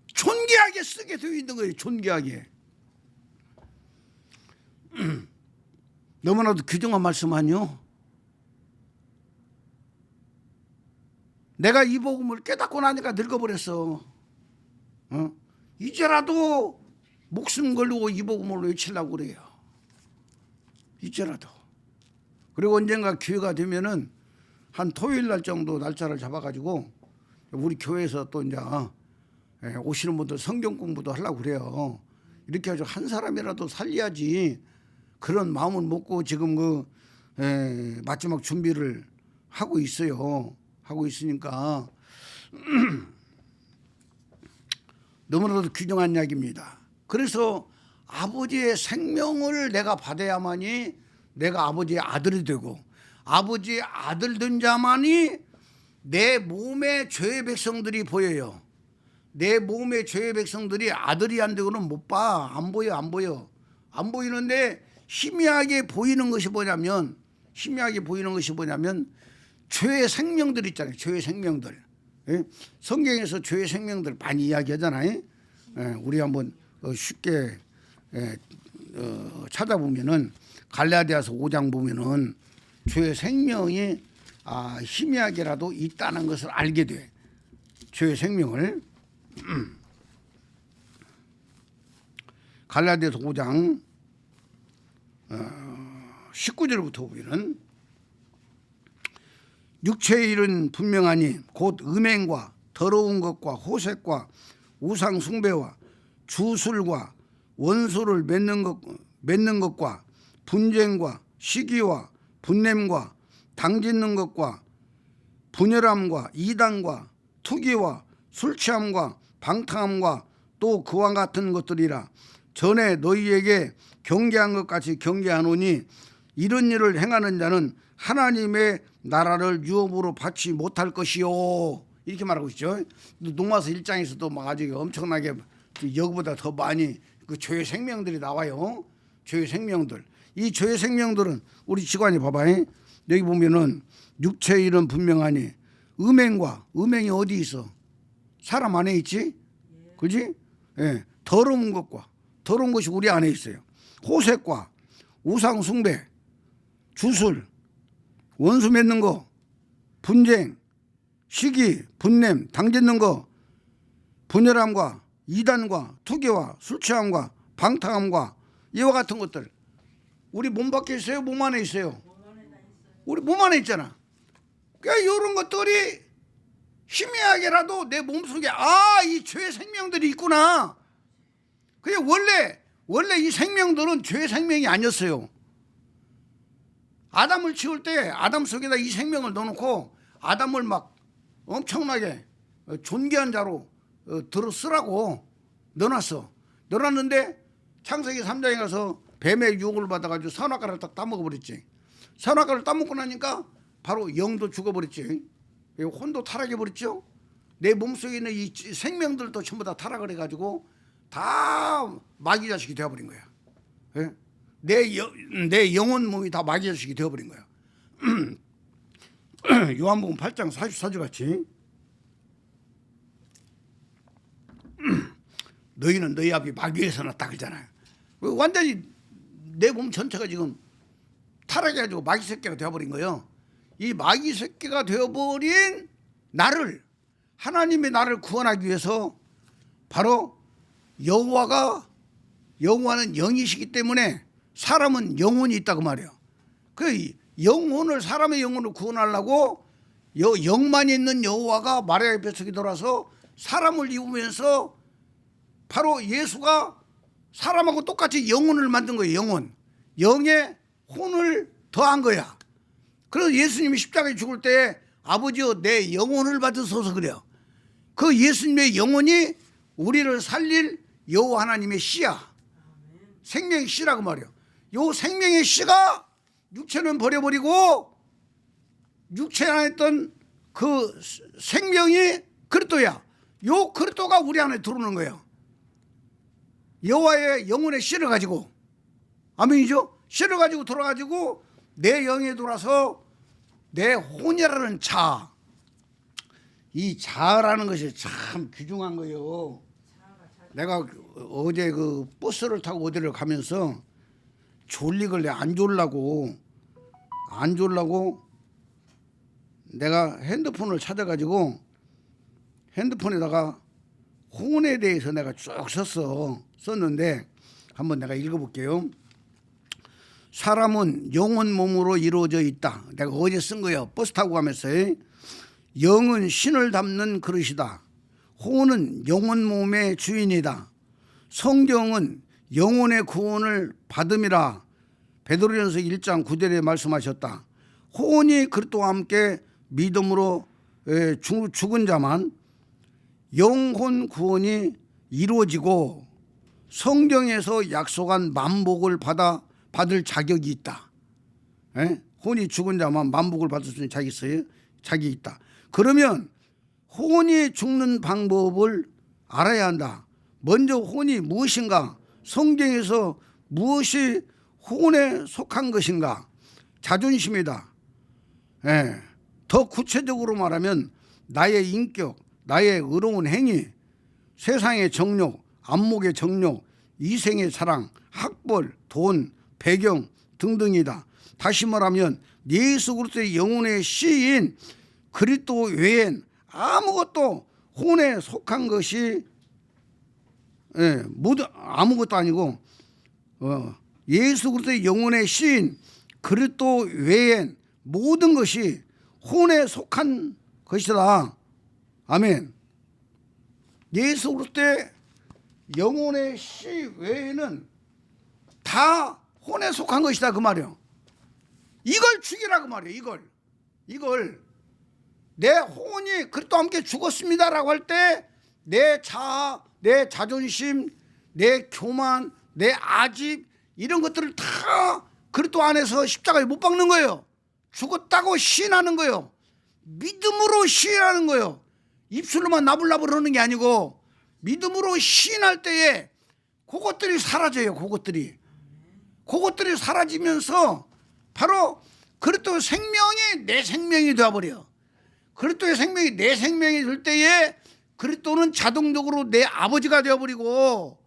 존귀하게 쓰게 되어 있는 거예요. 존귀하게. 너무나도 귀중한 말씀 아니요. 내가 이 복음을 깨닫고 나니까 늙어버렸어. 이제라도 목숨 걸고 이 복음을 외치려고 그래요. 이제라도. 그리고 언젠가 기회가 되면은 한 토요일 날 정도 날짜를 잡아가지고 우리 교회에서 또 이제 오시는 분들 성경 공부도 하려고 그래요. 이렇게 해서 한 사람이라도 살려야지. 그런 마음을 먹고 지금 마지막 준비를 하고 있어요. 하고 있으니까 너무나도 귀중한 이야기입니다. 그래서 아버지의 생명을 내가 받아야만이 내가 아버지의 아들이 되고 아버지의 아들 된 자만이 내 몸의 죄의 백성들이 보여요. 내 몸의 죄의 백성들이 아들이 안 되고는 못 봐. 안 보여. 안 보이는데 희미하게 보이는 것이 뭐냐면 죄의 생명들 있잖아요. 죄의 생명들. 예? 성경에서 죄의 생명들 많이 이야기하잖아요. 예, 우리 한번 쉽게 찾아보면은 갈라디아서 5장 보면은 죄의 생명이 희미하게라도 있다는 것을 알게 돼. 죄의 생명을. 갈라디아서 5장 19절부터 보면은 육체의 일은 분명하니 곧 음행과 더러운 것과 호색과 우상 숭배와 주술과 원수를 맺는 것과 분쟁과 시기와 분냄과 당짓는 것과 분열함과 이단과 투기와 술취함과 방탕함과 또 그와 같은 것들이라. 전에 너희에게 경계한 것 같이 경계하노니 이런 일을 행하는 자는 하나님의 나라를 유업으로 받지 못할 것이요. 이렇게 말하고 있죠. 로마서 1장에서도 막 아주 엄청나게 여기보다 더 많이 그 죄의 생명들이 나와요. 죄의 생명들. 이 죄의 생명들은 우리 지관이 봐봐요. 여기 보면은 육체의 일은 분명하니 음행이 어디 있어? 사람 안에 있지? 그렇지? 예. 더러운 것이 우리 안에 있어요. 호색과 우상 숭배, 주술, 원수 맺는 거, 분쟁, 시기, 분냄, 당짓는 거, 분열함과 이단과 투기와 술취함과 방탕함과 이와 같은 것들. 우리 몸 밖에 있어요? 몸 안에 있어요? 우리 몸 안에 있잖아. 그러니까 이런 것들이 희미하게라도 내 몸속에 이 죄의 생명들이 있구나. 그게 원래 이 생명들은 죄의 생명이 아니었어요. 아담을 치울 때 아담 속에다 이 생명을 넣어놓고 아담을 막 엄청나게 존귀한 자로 들어 쓰라고 넣어놨는데 창세기 3장에 가서 뱀의 유혹을 받아가지고 선악과를 딱 따먹어버렸지. 선악과를 따먹고 나니까 바로 영도 죽어버렸지. 혼도 타락해버렸죠. 내 몸속에 있는 이 생명들도 전부 다 타락을 해가지고 다 마귀 자식이 되어버린 거야. 예? 내 영혼 몸이 다 마귀 자식이 되어버린 거야. 요한복음 8장 44절 같이 너희는 너희 아비 마귀에서 났다 그러잖아요. 완전히 내 몸 전체가 지금 타락해가지고 마귀 새끼가 되어버린 거예요. 이 마귀 새끼가 되어버린 나를, 하나님의 나를 구원하기 위해서 바로 여호와는 영이시기 때문에 사람은 영혼이 있다고 말이에요. 그 영혼을, 사람의 영혼을 구원하려고 영만 있는 여호와가 마리아의 뱃속에 들어와서 사람을 입으면서 바로 예수가 사람하고 똑같이 영혼을 만든 거예요. 영에 혼을 더한 거야. 그래서 예수님이 십자가에 죽을 때 아버지여 내 영혼을 받으소서 그래요. 그 예수님의 영혼이 우리를 살릴 여호와 하나님의 씨야. 생명의 씨라고 말이에요. 요 생명의 씨가 육체는 버려버리고 육체 안에 있던 그 생명이 그리스도야. 요 그리스도가 우리 안에 들어오는 거예요. 여호와의 영혼의 씨를 가지고, 아멘이죠? 씨를 가지고 들어가지고 내 영에 들어와서 내 혼이라는 자, 이 자라는 것이 참 귀중한 거예요. 내가 어제 그 버스를 타고 어디를 가면서 졸리길래 안 졸라고 내가 핸드폰을 찾아가지고 핸드폰에다가 혼에 대해서 내가 쭉 썼는데 한번 내가 읽어볼게요. 사람은 영혼 몸으로 이루어져 있다. 내가 어제 쓴 거예요. 버스 타고 가면서. 영은 신을 담는 그릇이다. 혼은 영혼 몸의 주인이다. 성경은 영혼의 구원을 받음이라 베드로전서 1장 9절에 말씀하셨다. 혼이 그리스도와 함께 믿음으로 죽은 자만 영혼 구원이 이루어지고 성경에서 약속한 만복을 받을 자격이 있다. 혼이 죽은 자만 만복을 받을 수 있는 자격이 있다. 그러면 혼이 죽는 방법을 알아야 한다. 먼저 혼이 무엇인가? 성경에서 무엇이 혼에 속한 것인가? 자존심이다. 더 구체적으로 말하면 나의 인격, 나의 의로운 행위, 세상의 정욕, 안목의 정욕, 이생의 사랑, 학벌, 돈, 배경 등등이다. 다시 말하면 예수 그리스도의 영혼의 씨인 그리스도 외엔 아무것도 혼에 속한 것이 모두 아무것도 아니고 예수 그리스도의 영혼의 씨인 그리스도 외엔 모든 것이 혼에 속한 것이다. 아멘. 예수 그리스도의 영혼의 씨 외에는 다 혼에 속한 것이다 그 말이에요. 이걸 죽이라 그 말이에요. 이걸 내 혼이 그리스도와 함께 죽었습니다라고 할 때 내 자아, 내 자존심, 내 교만, 내 아집 이런 것들을 다 그리스도 안에서 십자가에 못 박는 거예요. 죽었다고 시인하는 거예요. 믿음으로 시인하는 거예요. 입술로만 나불나불 하는 게 아니고 믿음으로 시인할 때에 그것들이 사라져요. 그것들이 사라지면서 바로 그리스도의 생명이 내 생명이 되어버려. 그리스도의 생명이 내 생명이 될 때에 그리스도는 자동적으로 내 아버지가 되어버리고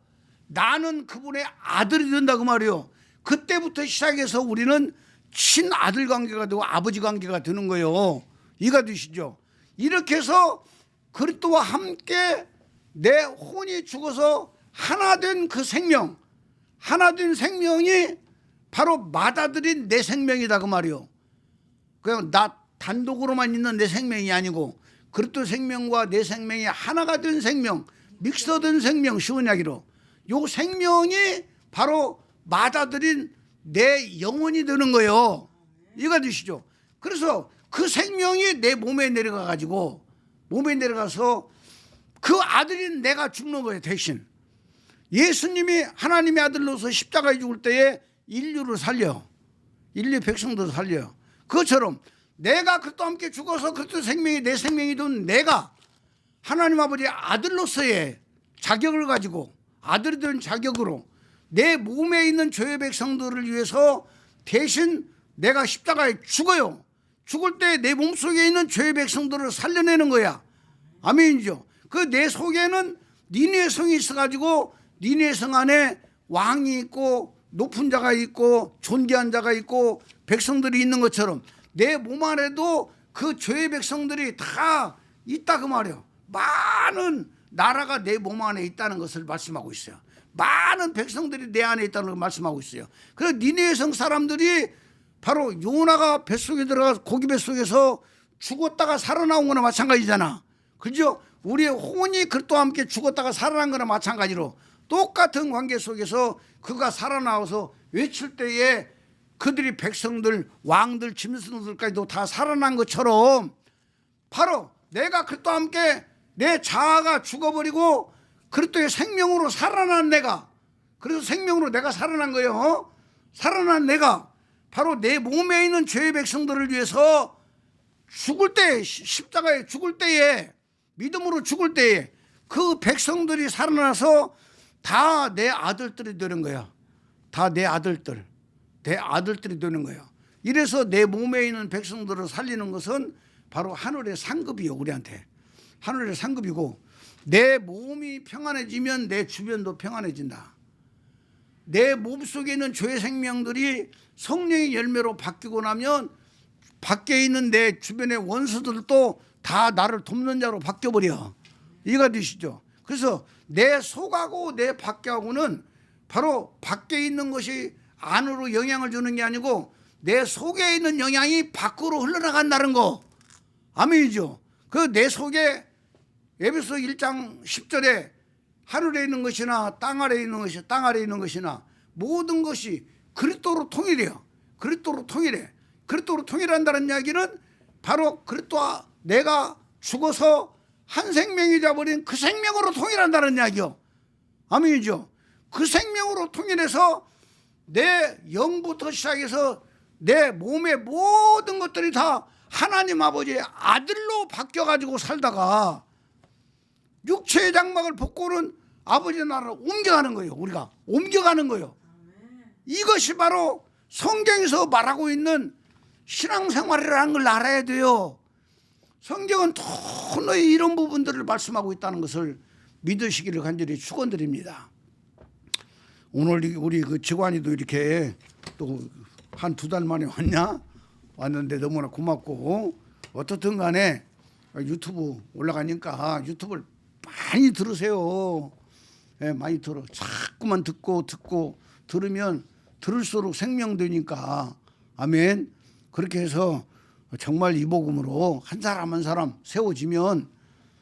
나는 그분의 아들이 된다 그 말이에요. 그때부터 시작해서 우리는 친아들 관계가 되고 아버지 관계가 되는 거예요. 이해가 되시죠? 이렇게 해서 그리스도와 함께 내 혼이 죽어서 하나 된 그 생명, 하나 된 생명이 바로 맏아들인 내 생명이다 그 말이요. 그냥 나 단독으로만 있는 내 생명이 아니고 그리스도 생명과 내 생명이 하나가 된 생명, 믹서된 생명, 쉬운 이야기로 요 생명이 바로 맏아들인 내 영혼이 되는 거예요. 이해가 되시죠? 그래서 그 생명이 내 몸에 내려가가지고 몸에 내려가서 그 아들인 내가 죽는 거예요. 대신 예수님이 하나님의 아들로서 십자가에 죽을 때에 인류를 살려, 인류 백성들을 살려요. 그것처럼 내가 그리스도와 함께 죽어서 그리스도 생명이 내 생명이 된 내가 하나님 아버지의 아들로서의 자격을 가지고 아들이 된 자격으로 내 몸에 있는 죄의 백성들을 위해서 대신 내가 십자가에 죽어요. 죽을 때 내 몸속에 있는 죄의 백성들을 살려내는 거야. 아멘이죠. 그 내 속에는 니네 성이 있어가지고 니네 성 안에 왕이 있고 높은 자가 있고 존귀한 자가 있고 백성들이 있는 것처럼 내 몸 안에도 그 죄의 백성들이 다 있다 그 말이에요. 많은 나라가 내 몸 안에 있다는 것을 말씀하고 있어요. 많은 백성들이 내 안에 있다는 걸 말씀하고 있어요. 그래서 니네의 성 사람들이 바로 요나가 뱃속에 들어가서 고기 뱃속에서 죽었다가 살아나온 거나 마찬가지잖아. 그죠? 우리의 혼이 그리스도와 함께 죽었다가 살아난 거나 마찬가지로 똑같은 관계 속에서 그가 살아나와서 외칠 때에 그들이 백성들, 왕들, 짐승들까지도 다 살아난 것처럼 바로 내가 그리스도와 함께 내 자아가 죽어버리고 그리스도의 생명으로 살아난 내가, 그래서 생명으로 내가 살아난 거예요. 살아난 내가 바로 내 몸에 있는 죄의 백성들을 위해서 죽을 때, 십자가에 죽을 때에, 믿음으로 죽을 때에 그 백성들이 살아나서 다 내 아들들이 되는 거야. 다 내 아들들, 내 아들들이 되는 거예요. 이래서 내 몸에 있는 백성들을 살리는 것은 바로 하늘의 상급이요. 우리한테 하늘의 상급이고, 내 몸이 평안해지면 내 주변도 평안해진다. 내 몸속에 있는 죄의 생명들이 성령의 열매로 바뀌고 나면 밖에 있는 내 주변의 원수들도 다 나를 돕는 자로 바뀌어버려. 이해가 되시죠? 그래서 내 속하고 내 밖하고는 바로 밖에 있는 것이 안으로 영향을 주는 게 아니고 내 속에 있는 영향이 밖으로 흘러나간다는 거. 아멘이죠? 그 내 속에 에베소 1장 10절에 하늘에 있는 것이나 땅 아래에 있는 것이 땅 아래에 있는 것이나 모든 것이 그리스도로 통일해요. 그리스도로 통일해. 그리스도로 통일한다는 이야기는 바로 그리스도와 내가 죽어서 한 생명이 되어버린 그 생명으로 통일한다는 이야기요. 아멘이죠? 그 생명으로 통일해서 내 영부터 시작해서 내 몸의 모든 것들이 다 하나님 아버지의 아들로 바뀌어가지고 살다가 육체의 장막을 벗고는 아버지의 나라로 옮겨가는 거예요. 우리가 옮겨가는 거예요. 이것이 바로 성경에서 말하고 있는 신앙생활이라는 걸 알아야 돼요. 성경은 도무지 이런 부분들을 말씀하고 있다는 것을 믿으시기를 간절히 축원드립니다. 오늘 우리 그 직관이도 이렇게 또 한 2달 만에 왔냐? 왔는데 너무나 고맙고 어떻든 간에 유튜브 올라가니까 유튜브를 많이 들으세요. 예, 많이 들어. 자꾸만 듣고 들으면 들을수록 생명되니까. 아멘. 그렇게 해서 정말 이 복음으로 한 사람 한 사람 세워지면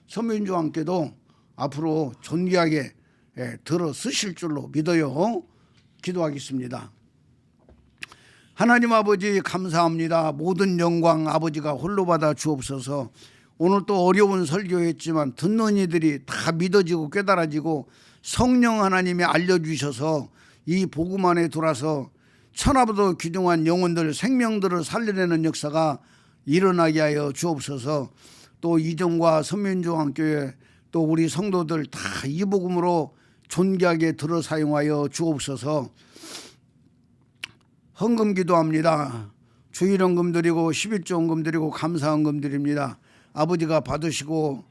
서민주와 함께도 앞으로 존귀하게 들어 쓰실 줄로 믿어요. 기도하겠습니다. 하나님 아버지 감사합니다. 모든 영광 아버지가 홀로 받아 주옵소서. 오늘 또 어려운 설교했지만 듣는 이들이 다 믿어지고 깨달아지고 성령 하나님이 알려주셔서 이 복음 안에 들어와서 천하보다 귀중한 영혼들 생명들을 살려내는 역사가 일어나게 하여 주옵소서. 또 이정과 선민중앙교회 또 우리 성도들 다 이 복음으로 존귀하게 들어 사용하여 주옵소서. 헌금 기도합니다. 주일헌금 드리고 11조 헌금 드리고 감사헌금 드립니다. 아버지가 받으시고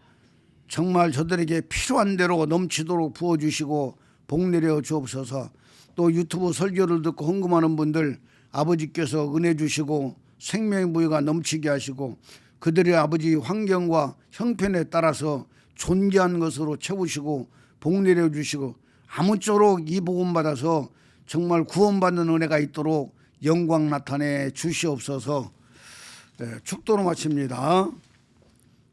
정말 저들에게 필요한 대로 넘치도록 부어주시고 복 내려 주옵소서. 또 유튜브 설교를 듣고 헌금하는 분들 아버지께서 은혜 주시고 생명의 부유가 넘치게 하시고 그들의 아버지 환경과 형편에 따라서 존귀한 것으로 채우시고 복 내려 주시고 아무쪼록 이 복음 받아서 정말 구원받는 은혜가 있도록 영광 나타내 주시옵소서. 축도로 마칩니다.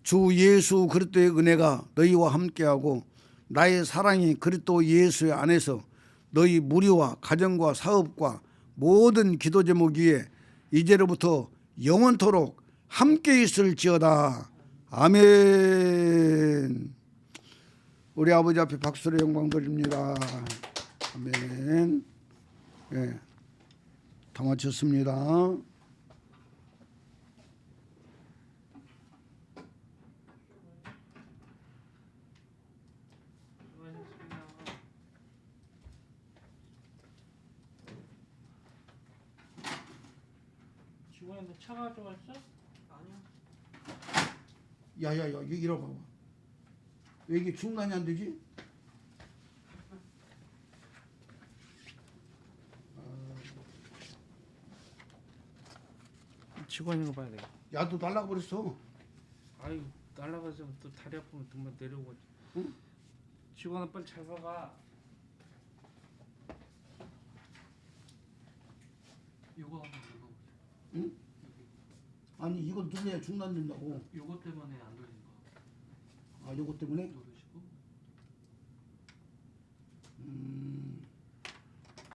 주 예수 그리스도의 은혜가 너희와 함께하고 나의 사랑이 그리스도 예수의 안에서 너희 무리와 가정과 사업과 모든 기도 제목 위에 이제로부터 영원토록 함께 있을지어다. 아멘. 우리 아버지 앞에 박수로 영광 드립니다. 아멘. 예, 다 마쳤습니다. 지원이 너 차 가져왔어? 아니요. 야야야 이리 와봐. 왜 이게 중단이 안 되지? 직원인 거 봐야 돼. 야도 날라가 버렸어. 아유 날라가서 또 다리 아프면 정말 내려오고. 응? 직원은 빨리 잘 가봐. 요거 한번 읽어보세요. 응? 아니 이건 누구야 중단된다고. 요거 때문에 안 돌린 거. 아 요거 때문에?